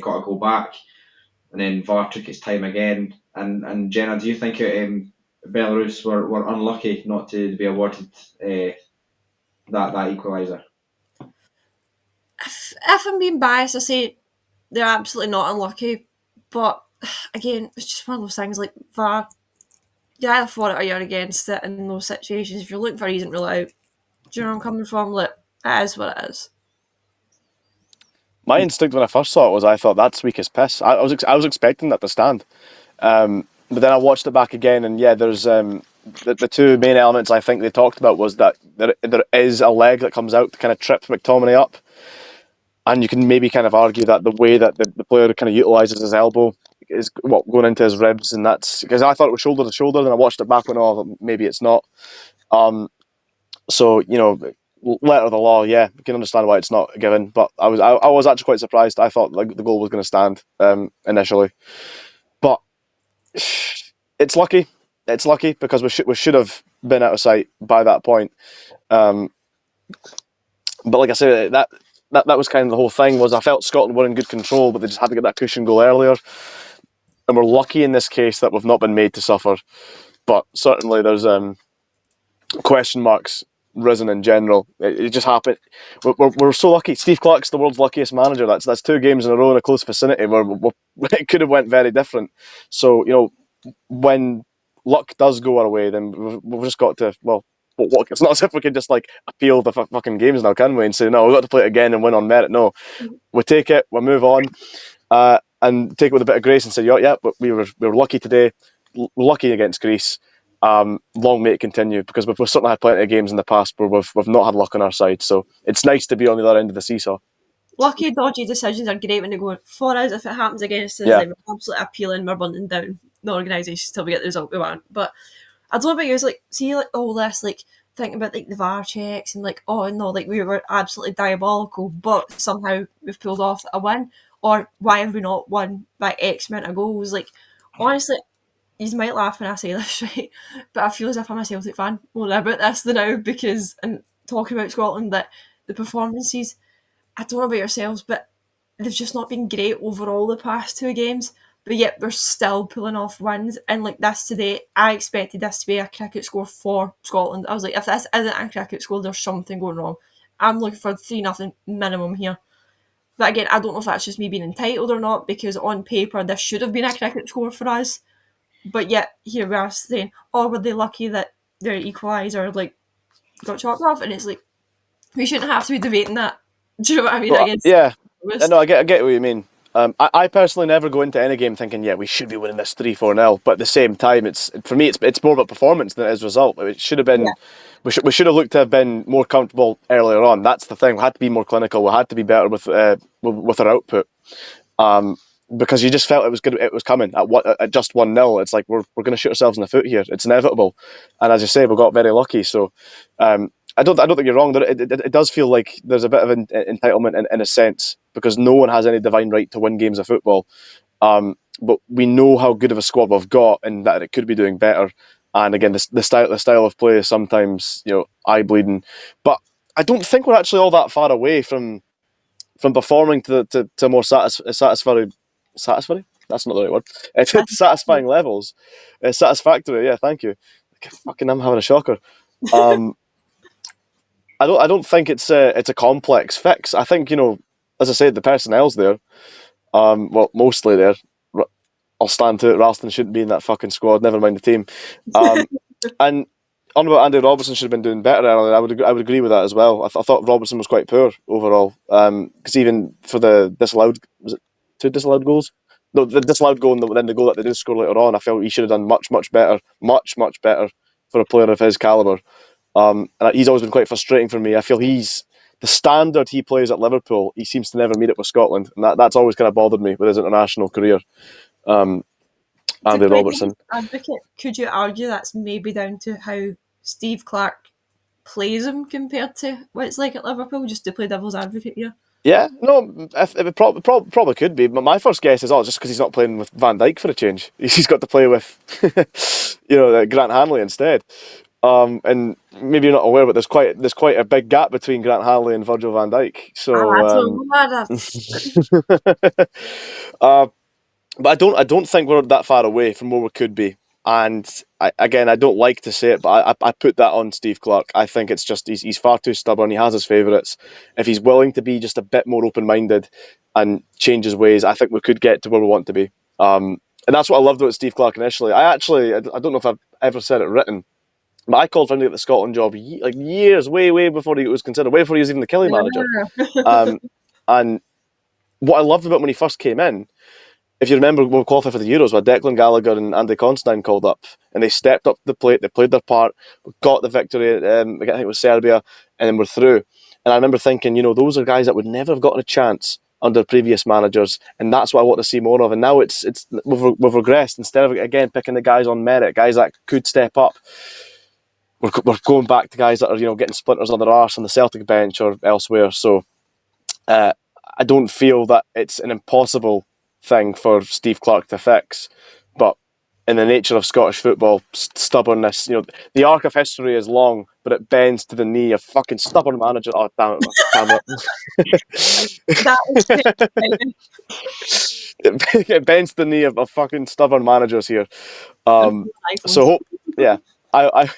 got a goal back, and then VAR took its time again. And Jenna, do you think Belarus were unlucky not to be awarded that equaliser? If I'm being biased, I say they're absolutely not unlucky. But again, it's just one of those things like VAR. You're either for it or you're against it in those situations. If you're looking for a reason, rule it out. Do you know where I'm coming from? Look, it is what it is. My instinct when I first saw it was I thought that's weak as piss. I was expecting that to stand, but then I watched it back again, and yeah, there's the two main elements I think they talked about was that there is a leg that comes out to kind of trip McTominay up, and you can maybe kind of argue that the way that the player kind of utilises his elbow is going into his ribs, and that's because I thought it was shoulder to shoulder, and I watched it back when maybe it's not. So letter of the law, yeah, you can understand why it's not a given. But I was actually quite surprised. I thought like the goal was going to stand initially, but it's lucky. It's lucky because we should have been out of sight by that point. But like I said, that was kind of the whole thing. Was I felt Scotland were in good control, but they just had to get that cushion goal earlier. And we're lucky in this case that we've not been made to suffer. But certainly there's question marks risen in general. It just happened. We're so lucky. Steve Clarke's the world's luckiest manager. That's 2 games in a row in a close vicinity where it could have went very different. So when luck does go our way, then we've just got to it's not as if we can just like appeal the fucking games now, can we? And say no, we've got to play it again and win on merit. No, we take it, we move on, and take it with a bit of grace and say, yeah, but we were lucky today, lucky against Greece. Long may it continue, because we've certainly had plenty of games in the past where we've not had luck on our side. So it's nice to be on the other end of the seesaw. Lucky, dodgy decisions are great when they go for us. If it happens against us, Yeah. then we're absolutely appealing, we're bunting down the organisation till we get the result we want. But I don't know about you, like, see, like, all this, like, thinking about, like, the VAR checks and, like, oh, no, like, we were absolutely diabolical, but somehow we've pulled off a win. Or why have we not won by X amount of goals? Like, honestly, you might laugh when I say this, right? But I feel as if I'm a Celtic fan more about this than now, because, and talking about Scotland, that the performances, I don't know about yourselves, but they've just not been great overall the past 2 games. But yet we're still pulling off wins. And like this today, I expected this to be a cricket score for Scotland. I was like, if this isn't a cricket score, there's something going wrong. I'm looking for 3-0 minimum here. But again, I don't know if that's just me being entitled or not, because on paper this should have been a cricket score for us. But yet here we are saying, oh, were they lucky that their equaliser like got chopped off? And it's like, we shouldn't have to be debating that. Do you know what I mean? Well, Against yeah, no, I get what you mean. I personally never go into any game thinking, yeah, we should be winning this 3-4-0. But at the same time, it's more about performance than it is result. It should have been, we should have looked to have been more comfortable earlier on. That's the thing. We had to be more clinical. We had to be better with our output. Because you just felt it was good. It was coming at just 1-0. It's like we're going to shoot ourselves in the foot here. It's inevitable. And as you say, we got very lucky. So. I don't think you're wrong. It does feel like there's a bit of entitlement in a sense, because no one has any divine right to win games of football. But we know how good of a squad we've got, and that it could be doing better. And again, the style of play is sometimes eye bleeding. But I don't think we're actually all that far away from performing to more satisfactory. That's not the right word. To satisfying levels. Satisfactory. Yeah, thank you. Fucking, I'm having a shocker. I don't think it's a complex fix. I think, as I said, the personnel's there. Mostly there. I'll stand to it. Ralston shouldn't be in that fucking squad. Never mind the team. And on about Andy Robertson should have been doing better earlier. I would agree with that as well. I thought Robertson was quite poor overall. Because even for the disallowed, was it 2 disallowed goals? No, the disallowed goal and then the goal that they did score later on, I felt he should have done much better for a player of his calibre. And he's always been quite frustrating for me. I feel he's the standard he plays at Liverpool. He seems to never meet it with Scotland, and that's always kind of bothered me with his international career. Andy Robertson. Advocate, could you argue that's maybe down to how Steve Clarke plays him compared to what it's like at Liverpool? Just to play devil's advocate here. Yeah, no, it probably could be. But my first guess is, just because he's not playing with Van Dijk for a change. He's got to play with, Grant Hanley instead. And maybe you're not aware, but there's quite a big gap between Grant Hanley and Virgil van Dijk. So, but I don't think we're that far away from where we could be. And I don't like to say it, but I put that on Steve Clarke. I think it's just he's far too stubborn. He has his favourites. If he's willing to be just a bit more open-minded and change his ways, I think we could get to where we want to be. And that's what I loved about Steve Clarke initially. I don't know if I've ever said it written, but I called for him to get the Scotland job years, way before he was considered, way before he was even the Killie manager. And what I loved about when he first came in, if you remember when we qualified for the Euros, where Declan Gallagher and Andy Considine called up, and they stepped up to the plate, they played their part, got the victory, I think it was Serbia, and then we're through. And I remember thinking, those are guys that would never have gotten a chance under previous managers, and that's what I want to see more of. And now we've regressed. Instead of, again, picking the guys on merit, guys that could step up, we're going back to guys that are, getting splinters on their arse on the Celtic bench or elsewhere. So I don't feel that it's an impossible thing for Steve Clarke to fix, but in the nature of Scottish football, stubbornness, the arc of history is long, but it bends to the knee of fucking stubborn manager. Oh, damn it, camera. It bends to the knee of fucking stubborn managers here. So I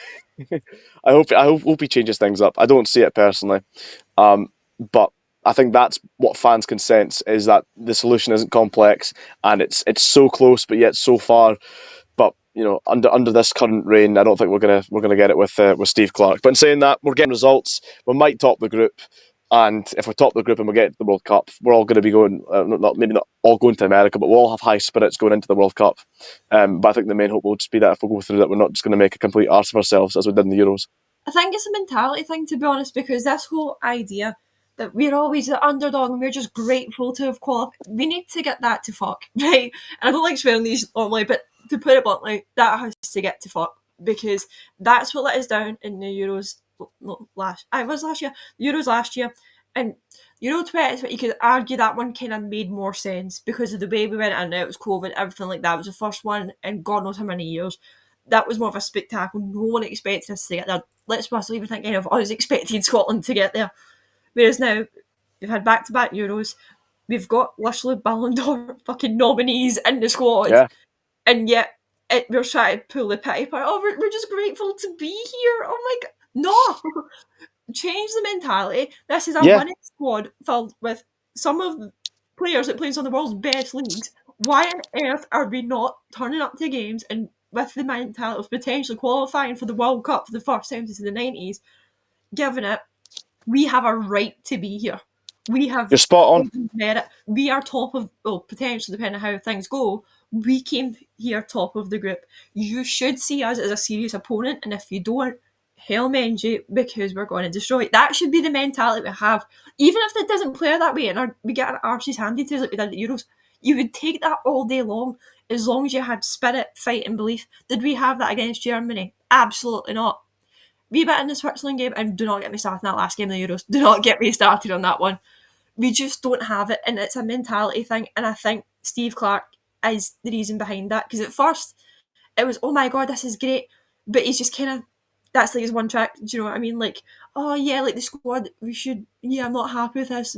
hope he changes things up. I don't see it personally, but I think that's what fans can sense, is that the solution isn't complex and it's so close but yet so far. But under this current reign, I don't think we're gonna get it with Steve Clarke. But in saying that, we're getting results. We might top the group, and if we top the group and we get to the World Cup, we're all going to be going. Maybe not all going to America, but we'll all have high spirits going into the World Cup. But I think the main hope will just be that if we go through that, we're not just going to make a complete arse of ourselves as we did in the Euros. I think it's a mentality thing, to be honest, because this whole idea that we're always the underdog and we're just grateful to have qualified, we need to get that to fuck, right? And I don't like swearing these normally, but to put it bluntly, that has to get to fuck, because that's what let us down in the Euros last year, and Euro 2020, you could argue that one kind of made more sense because of the way we went in and out. It was COVID, everything like that. It was the first one in God knows how many years. That was more of a spectacle. No one expected us to get there. Let's not even think any of us expected Scotland to get there. Whereas now, we've had back-to-back Euros, we've got literally Ballon d'Or fucking nominees in the squad, and yet we're trying to pull the pity part. Oh, we're just grateful to be here. Oh my god, no! Change the mentality. This is a winning squad filled with some of the players that play in some of the world's best leagues. Why on earth are we not turning up to games and with the mentality of potentially qualifying for the World Cup for the first time since the 90s, given it, we have a right to be here. We have... You're spot on. Merit. We are top of... Well, potentially, depending on how things go, we came here top of the group. You should see us as a serious opponent, and if you don't, hell mend you, because we're going to destroy it. That should be the mentality we have. Even if it doesn't play that way and we get our arses handed to us like we did at the Euros, you would take that all day long as you had spirit, fight and belief. Did we have that against Germany? Absolutely not. We bet in the Switzerland game, and do not get me started on that last game of the Euros. Do not get me started on that one. We just don't have it, and it's a mentality thing, and I think Steve Clarke is the reason behind that, because at first it was, oh my god, this is great, but he's just kind of, that's like his one track, do you know what I mean? Like, oh yeah, like the squad, I'm not happy with this.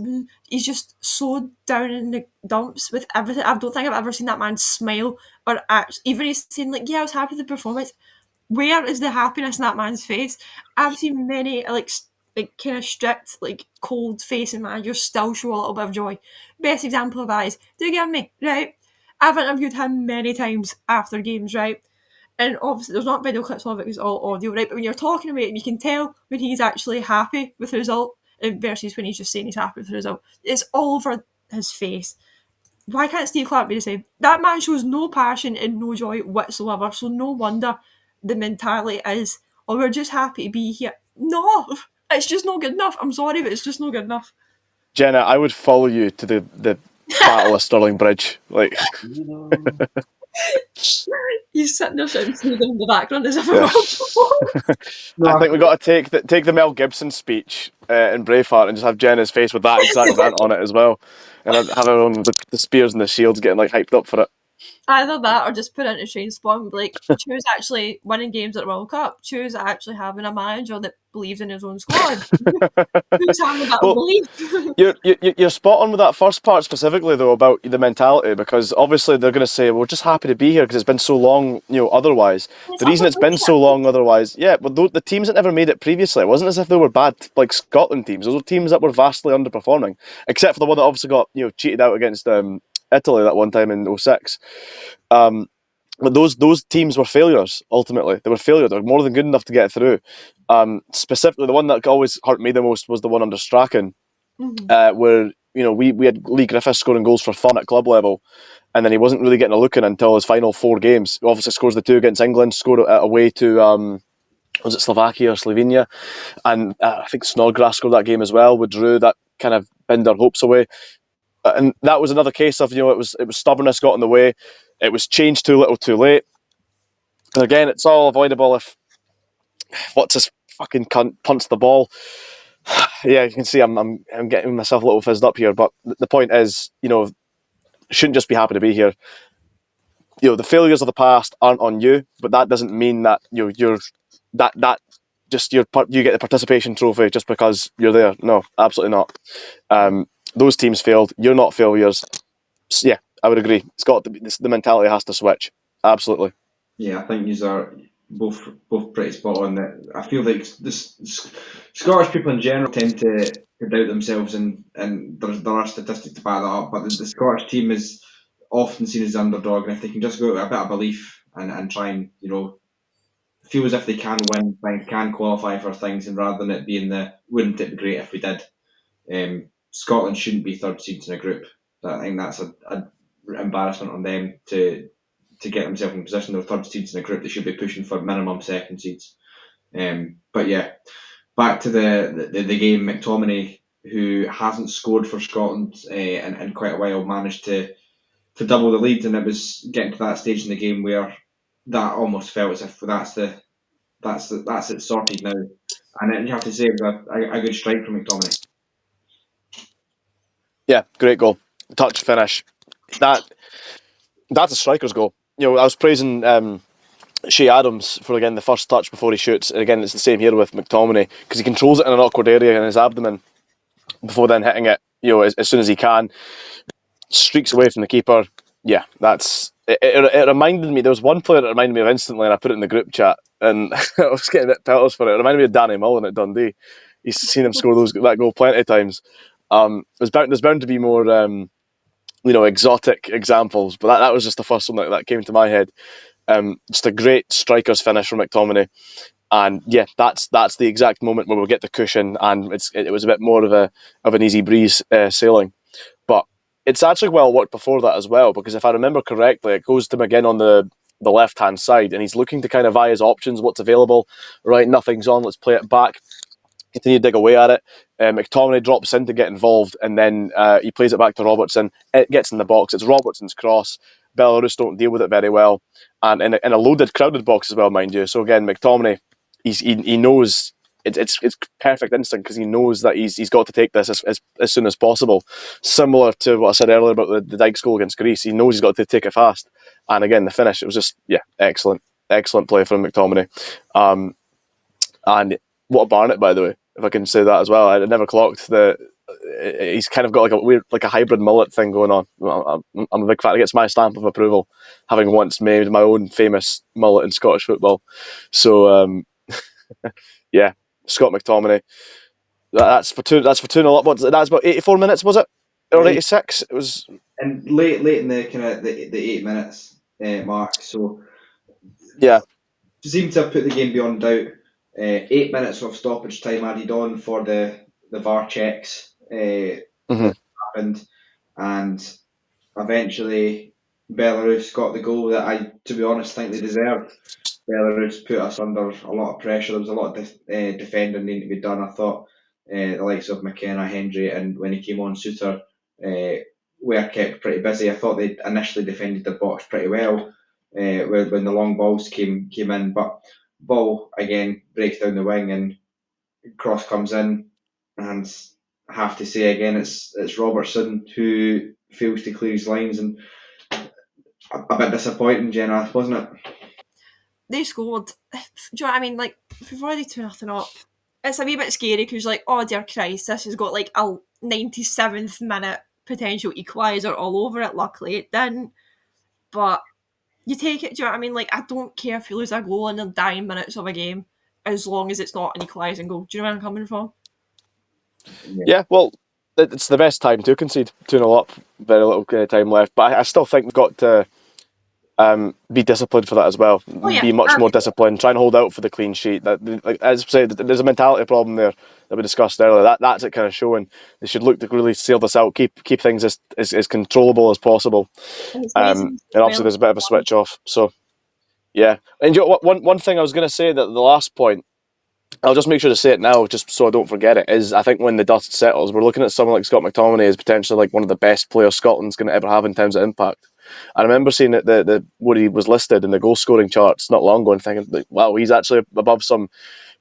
He's just so down in the dumps with everything. I don't think I've ever seen that man smile, or even he's saying like, yeah, I was happy with the performance. Where is the happiness in that man's face? I've seen many like kind of strict, like cold facing managers still show a little bit of joy. Best example of that is, do you get me? Right? I've interviewed him many times after games, right? And obviously there's not video clips of it, it's all audio, right? But when you're talking about it, you can tell when he's actually happy with the result versus when he's just saying he's happy with the result. It's all over his face. Why can't Steve Clarke be the same? That man shows no passion and no joy whatsoever, so no wonder the mentality is, oh, we're just happy to be here. No, it's just not good enough. I'm sorry, but it's just not good enough. Jenna, I would follow you to the Battle of Stirling Bridge. Like, he's sitting there shouting in the background as if I think we got to take the Mel Gibson speech in Braveheart and just have Jenna's face with that exact rant on it as well, and have her on the spears and the shields getting like hyped up for it. Either that or just put it into Shane Spawn and be like, Chu's actually winning games at the World Cup. Chu's actually having a manager that believes in his own squad. Who's having that Well, belief? you're spot on with that first part specifically though about the mentality, because obviously they're going to say we're just happy to be here because it's been so long, otherwise. It's The reason utter it's been so bullshit. long otherwise, yeah, but the teams that never made it previously, it wasn't as if they were bad like Scotland teams. Those were teams that were vastly underperforming, except for the one that obviously got cheated out against Italy that one time in '06. But those teams were failures. Ultimately, they were failures. They were more than good enough to get through. Specifically, the one that always hurt me the most was the one under Strachan, where we had Lee Griffiths scoring goals for fun at club level, and then he wasn't really getting a look in until his final 4 games. He obviously scores the 2 against England, scored away to was it Slovakia or Slovenia, and I think Snodgrass scored that game as well. Withdrew, that kind of binned our hopes away, and that was another case of it was stubbornness got in the way. It was changed too little, too late. And again, it's all avoidable if what's his fucking cunt punts the ball. Yeah, you can see I'm getting myself a little fizzed up here, but the point is, shouldn't just be happy to be here. The failures of the past aren't on you, but that doesn't mean that you're you get the participation trophy just because you're there. No, absolutely not. Those teams failed. You're not failures. Yeah, I would agree. It's got to be, the mentality has to switch. Absolutely. Yeah, I think these are both pretty spot on. That I feel like Scottish people in general tend to doubt themselves, and there are statistics to back that up. But the Scottish team is often seen as the underdog, and if they can just go with a bit of belief and try and feel as if they can win things, can qualify for things, and rather than it being wouldn't it be great if we did? Scotland shouldn't be third seeds in a group. I think that's a embarrassment on them to get themselves in position. They're third seeds in a group. They should be pushing for minimum second seeds. But yeah, back to the game. McTominay, who hasn't scored for Scotland in quite a while, managed to double the lead, and it was getting to that stage in the game where that almost felt as if that's it sorted now. And then you have to say it was a good strike from McTominay. Yeah, great goal. Touch finish. That's a striker's goal. I was praising Shea Adams for again the first touch before he shoots. Again, it's the same here with McTominay because he controls it in an awkward area in his abdomen before then hitting it. As soon as he can, streaks away from the keeper. Yeah, that's it. It reminded me. There was one player that reminded me of instantly, and I put it in the group chat, and I was getting a bit pelters for it. It reminded me of Danny Mullen at Dundee. He's seen him score that goal plenty of times. There's bound to be more exotic examples, but that was just the first one that came to my head. Just a great striker's finish from McTominay, and yeah, that's the exact moment where we'll get the cushion, and it was a bit more of an easy breeze sailing, but it's actually well worked before that as well, because if I remember correctly, it goes to him again on the left hand side, and he's looking to kind of eye his options, what's available. Right, nothing's on. Let's play it back. Continue to dig away at it. McTominay drops in to get involved, and then he plays it back to Robertson. It gets in the box. It's Robertson's cross. Belarus don't deal with it very well, and in a loaded, crowded box as well, mind you. So again, McTominay, he knows it's perfect instinct, because he knows that he's got to take this as soon as possible. Similar to what I said earlier about the Dykes goal against Greece, he knows he's got to take it fast. And again, the finish, it was just excellent play from McTominay. And what a Barnett, by the way, if I can say that as well. I never clocked he's kind of got like a weird, like a hybrid mullet thing going on. I'm a big fan. It gets my stamp of approval, having once made my own famous mullet in Scottish football. So yeah, Scott McTominay. That's for 2-0 up. That's about 84 minutes, was it, or 86? It was. And late in the kind of the 8 minutes mark. So yeah, seemed to have put the game beyond doubt. 8 minutes of stoppage time added on for the VAR checks that happened, and eventually Belarus got the goal that I, to be honest, think they deserved. Belarus put us under a lot of pressure. There was a lot of defending needing to be done. I thought the likes of McKenna, Hendry, and when he came on, Suter were kept pretty busy. I thought they initially defended the box pretty well when the long balls came in, but ball again breaks down the wing and cross comes in, and I have to say again it's Robertson who fails to clear his lines, and a bit disappointing, Jenna, wasn't it? They scored. Do you know what I mean? Like, if we've already 2-0 up, it's a wee bit scary because you're like, oh dear Christ, this has got like a 97th minute potential equaliser all over it. Luckily, it didn't. But you take it. Do you know what I mean? Like, I don't care if you lose a goal in the dying minutes of a game, as long as it's not an equalising goal. Do you know where I'm coming from? Yeah, well, it's the best time to concede 2-0 up. Very little time left, but I still think we've got to be disciplined for that as well. Oh yeah, Be much more disciplined. Try and hold out for the clean sheet. That, like as I said, there's a mentality problem there that we discussed earlier. That's it kind of showing. They should look to really seal this out. Keep things as controllable as possible. and it's And amazing. obviously there's a bit of a switch off. So yeah. And you know, one thing I was going to say that the last point. I'll just make sure to say it now, just so I don't forget it, is I think when the dust settles, we're looking at someone like Scott McTominay as potentially like one of the best players Scotland's going to ever have in terms of impact. I remember seeing it, the where he was listed in the goal scoring charts not long ago and thinking, like, wow, he's actually above some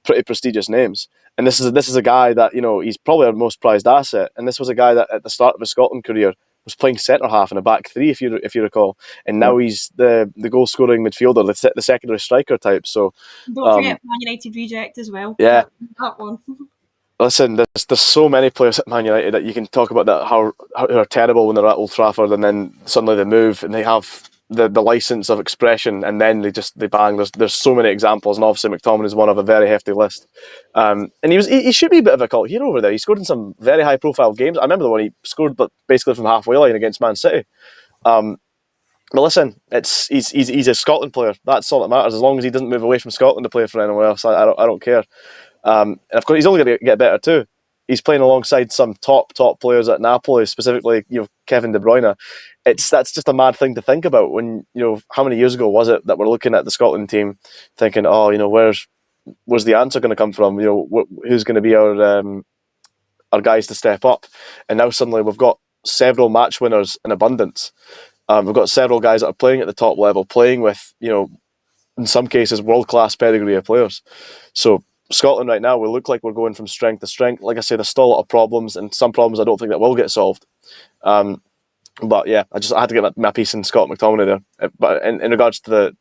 pretty prestigious names. And this is a guy that, you know, he's probably our most prized asset. And this was a guy that at the start of his Scotland career was playing centre half in a back three, if you recall. And now he's the goal scoring midfielder, the secondary striker type. So Don't forget Man United reject as well. yeah. That one. Listen, there's so many players at Man United that you can talk about that how are terrible when they're at Old Trafford, and then suddenly they move and they have the license of expression, and then they bang. There's so many examples, and obviously McTominay is one of a very hefty list. And he should be a bit of a cult hero over there. He scored in some very high profile games. I remember the one he scored, but basically from halfway line against Man City. But listen, he's a Scotland player. That's all that matters. As long as he doesn't move away from Scotland to play for anyone else, I don't care. And of course, he's only going to get better too. He's playing alongside some top players at Napoli, specifically Kevin De Bruyne. That's just a mad thing to think about. When how many years ago was it that we're looking at the Scotland team, thinking, oh, where's the answer going to come from? Who's going to be our guys to step up? And now suddenly we've got several match winners in abundance. We've got several guys that are playing at the top level, playing with in some cases world class pedigree of players. So Scotland right now, we look like we're going from strength to strength. Like I say, there's still a lot of problems, and some problems I don't think that will get solved. But yeah, I had to get my piece in Scott McTominay there. But in regards to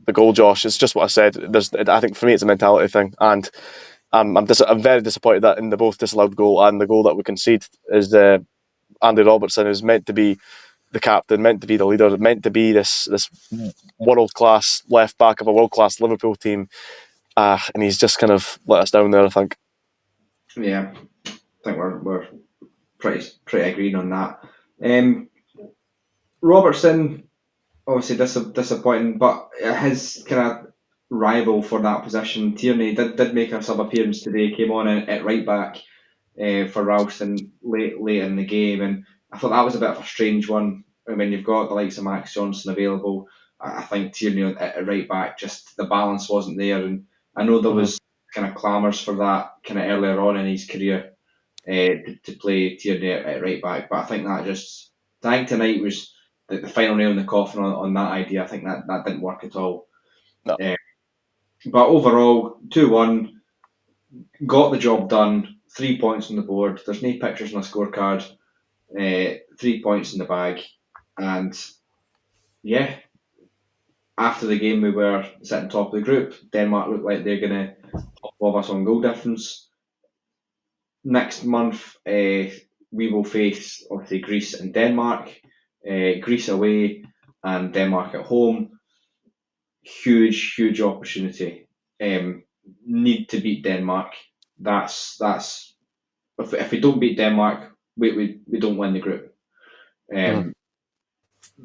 the goal, Josh, it's just what I said. I think for me it's a mentality thing, and I'm very disappointed that in the both disallowed goal and the goal that we conceded is Andy Robertson, who's meant to be the captain, meant to be the leader, meant to be this world class left back of a world class Liverpool team. And he's just kind of let us down there, I think. Yeah, I think we're pretty agreeing on that. Robertson, obviously disappointing, but his kind of rival for that position, Tierney, did make a sub appearance today. Came on at right back for Ralston late in the game, and I thought that was a bit of a strange one. I mean, you've got the likes of Max Johnson available. I think Tierney at right back, just the balance wasn't there, and I know there was kind of clamours for that kind of earlier on in his career to play Tierney at right back, but I think tonight was the final nail in the coffin on that idea. I think that didn't work at all. No. But overall, 2-1, got the job done. 3 points on the board. There's no pictures on a scorecard. 3 points in the bag, and yeah. After the game, we were sitting top of the group. Denmark looked like they're going to hop above us on goal difference. Next month, we will face obviously Greece and Denmark. Greece away and Denmark at home. Huge opportunity. Need to beat Denmark. That's if we don't beat Denmark, we don't win the group.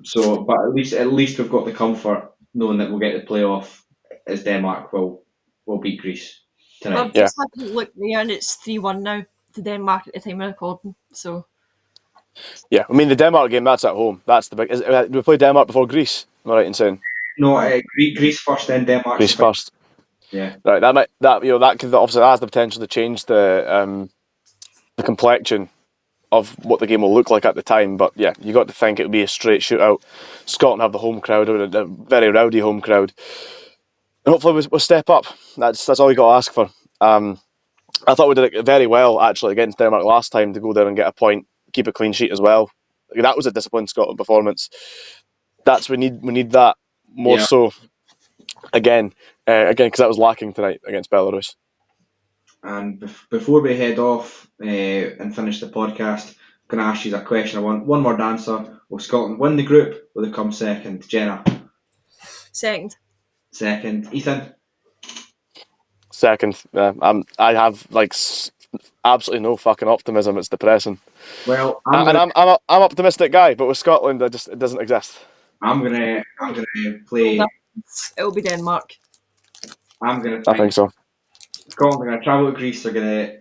So, but at least we've got the comfort knowing that we'll get the playoff as Denmark will beat Greece tonight. I've just had to look there, and it's 3-1 now to Denmark at the time of recording. So yeah, I mean the Denmark game, that's at home. That's the big. We played Denmark before Greece. Am I right in saying? No, Greece first, then Denmark. Greece first. Yeah. Right. That could obviously has the potential to change the complexion of what the game will look like at the time. But yeah, you got to think it would be a straight shootout. Scotland have the home crowd, a very rowdy home crowd. And hopefully we'll step up. That's all you got to ask for. I thought we did it very well actually against Denmark last time to go there and get a point, keep a clean sheet as well. That was a disciplined Scotland performance. we need that more Yeah. so again because that was lacking tonight against Belarus. And before we head off and finish the podcast, I'm going to ask you a question. I want one word answer. Will Scotland win the group? Will they come second? Jenna? Second. Second. Ethan? Second. I have absolutely no fucking optimism. It's depressing. Well, I'm an optimistic guy, but with Scotland, it doesn't exist. I'm gonna play. It'll be Denmark. I'm gonna. I think so. Scotland are gonna travel to Greece. They're gonna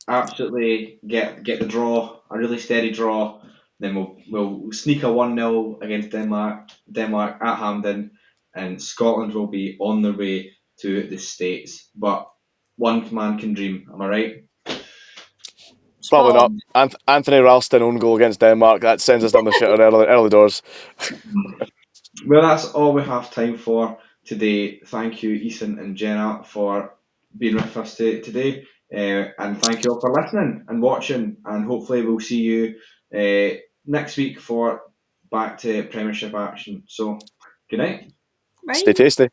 absolutely get the draw, a really steady draw. Then we'll sneak a 1-0 against Denmark at Hampden, and Scotland will be on their way to the States. But one man can dream. Am I right? Probably not. Anthony Ralston own goal against Denmark. That sends us down the shitter early doors. Well, that's all we have time for today. Thank you, Ethan and Jenna, for being with us today. And thank you all for listening and watching. And hopefully we'll see you next week for back to Premiership action. So, good night. Right. Stay tasty.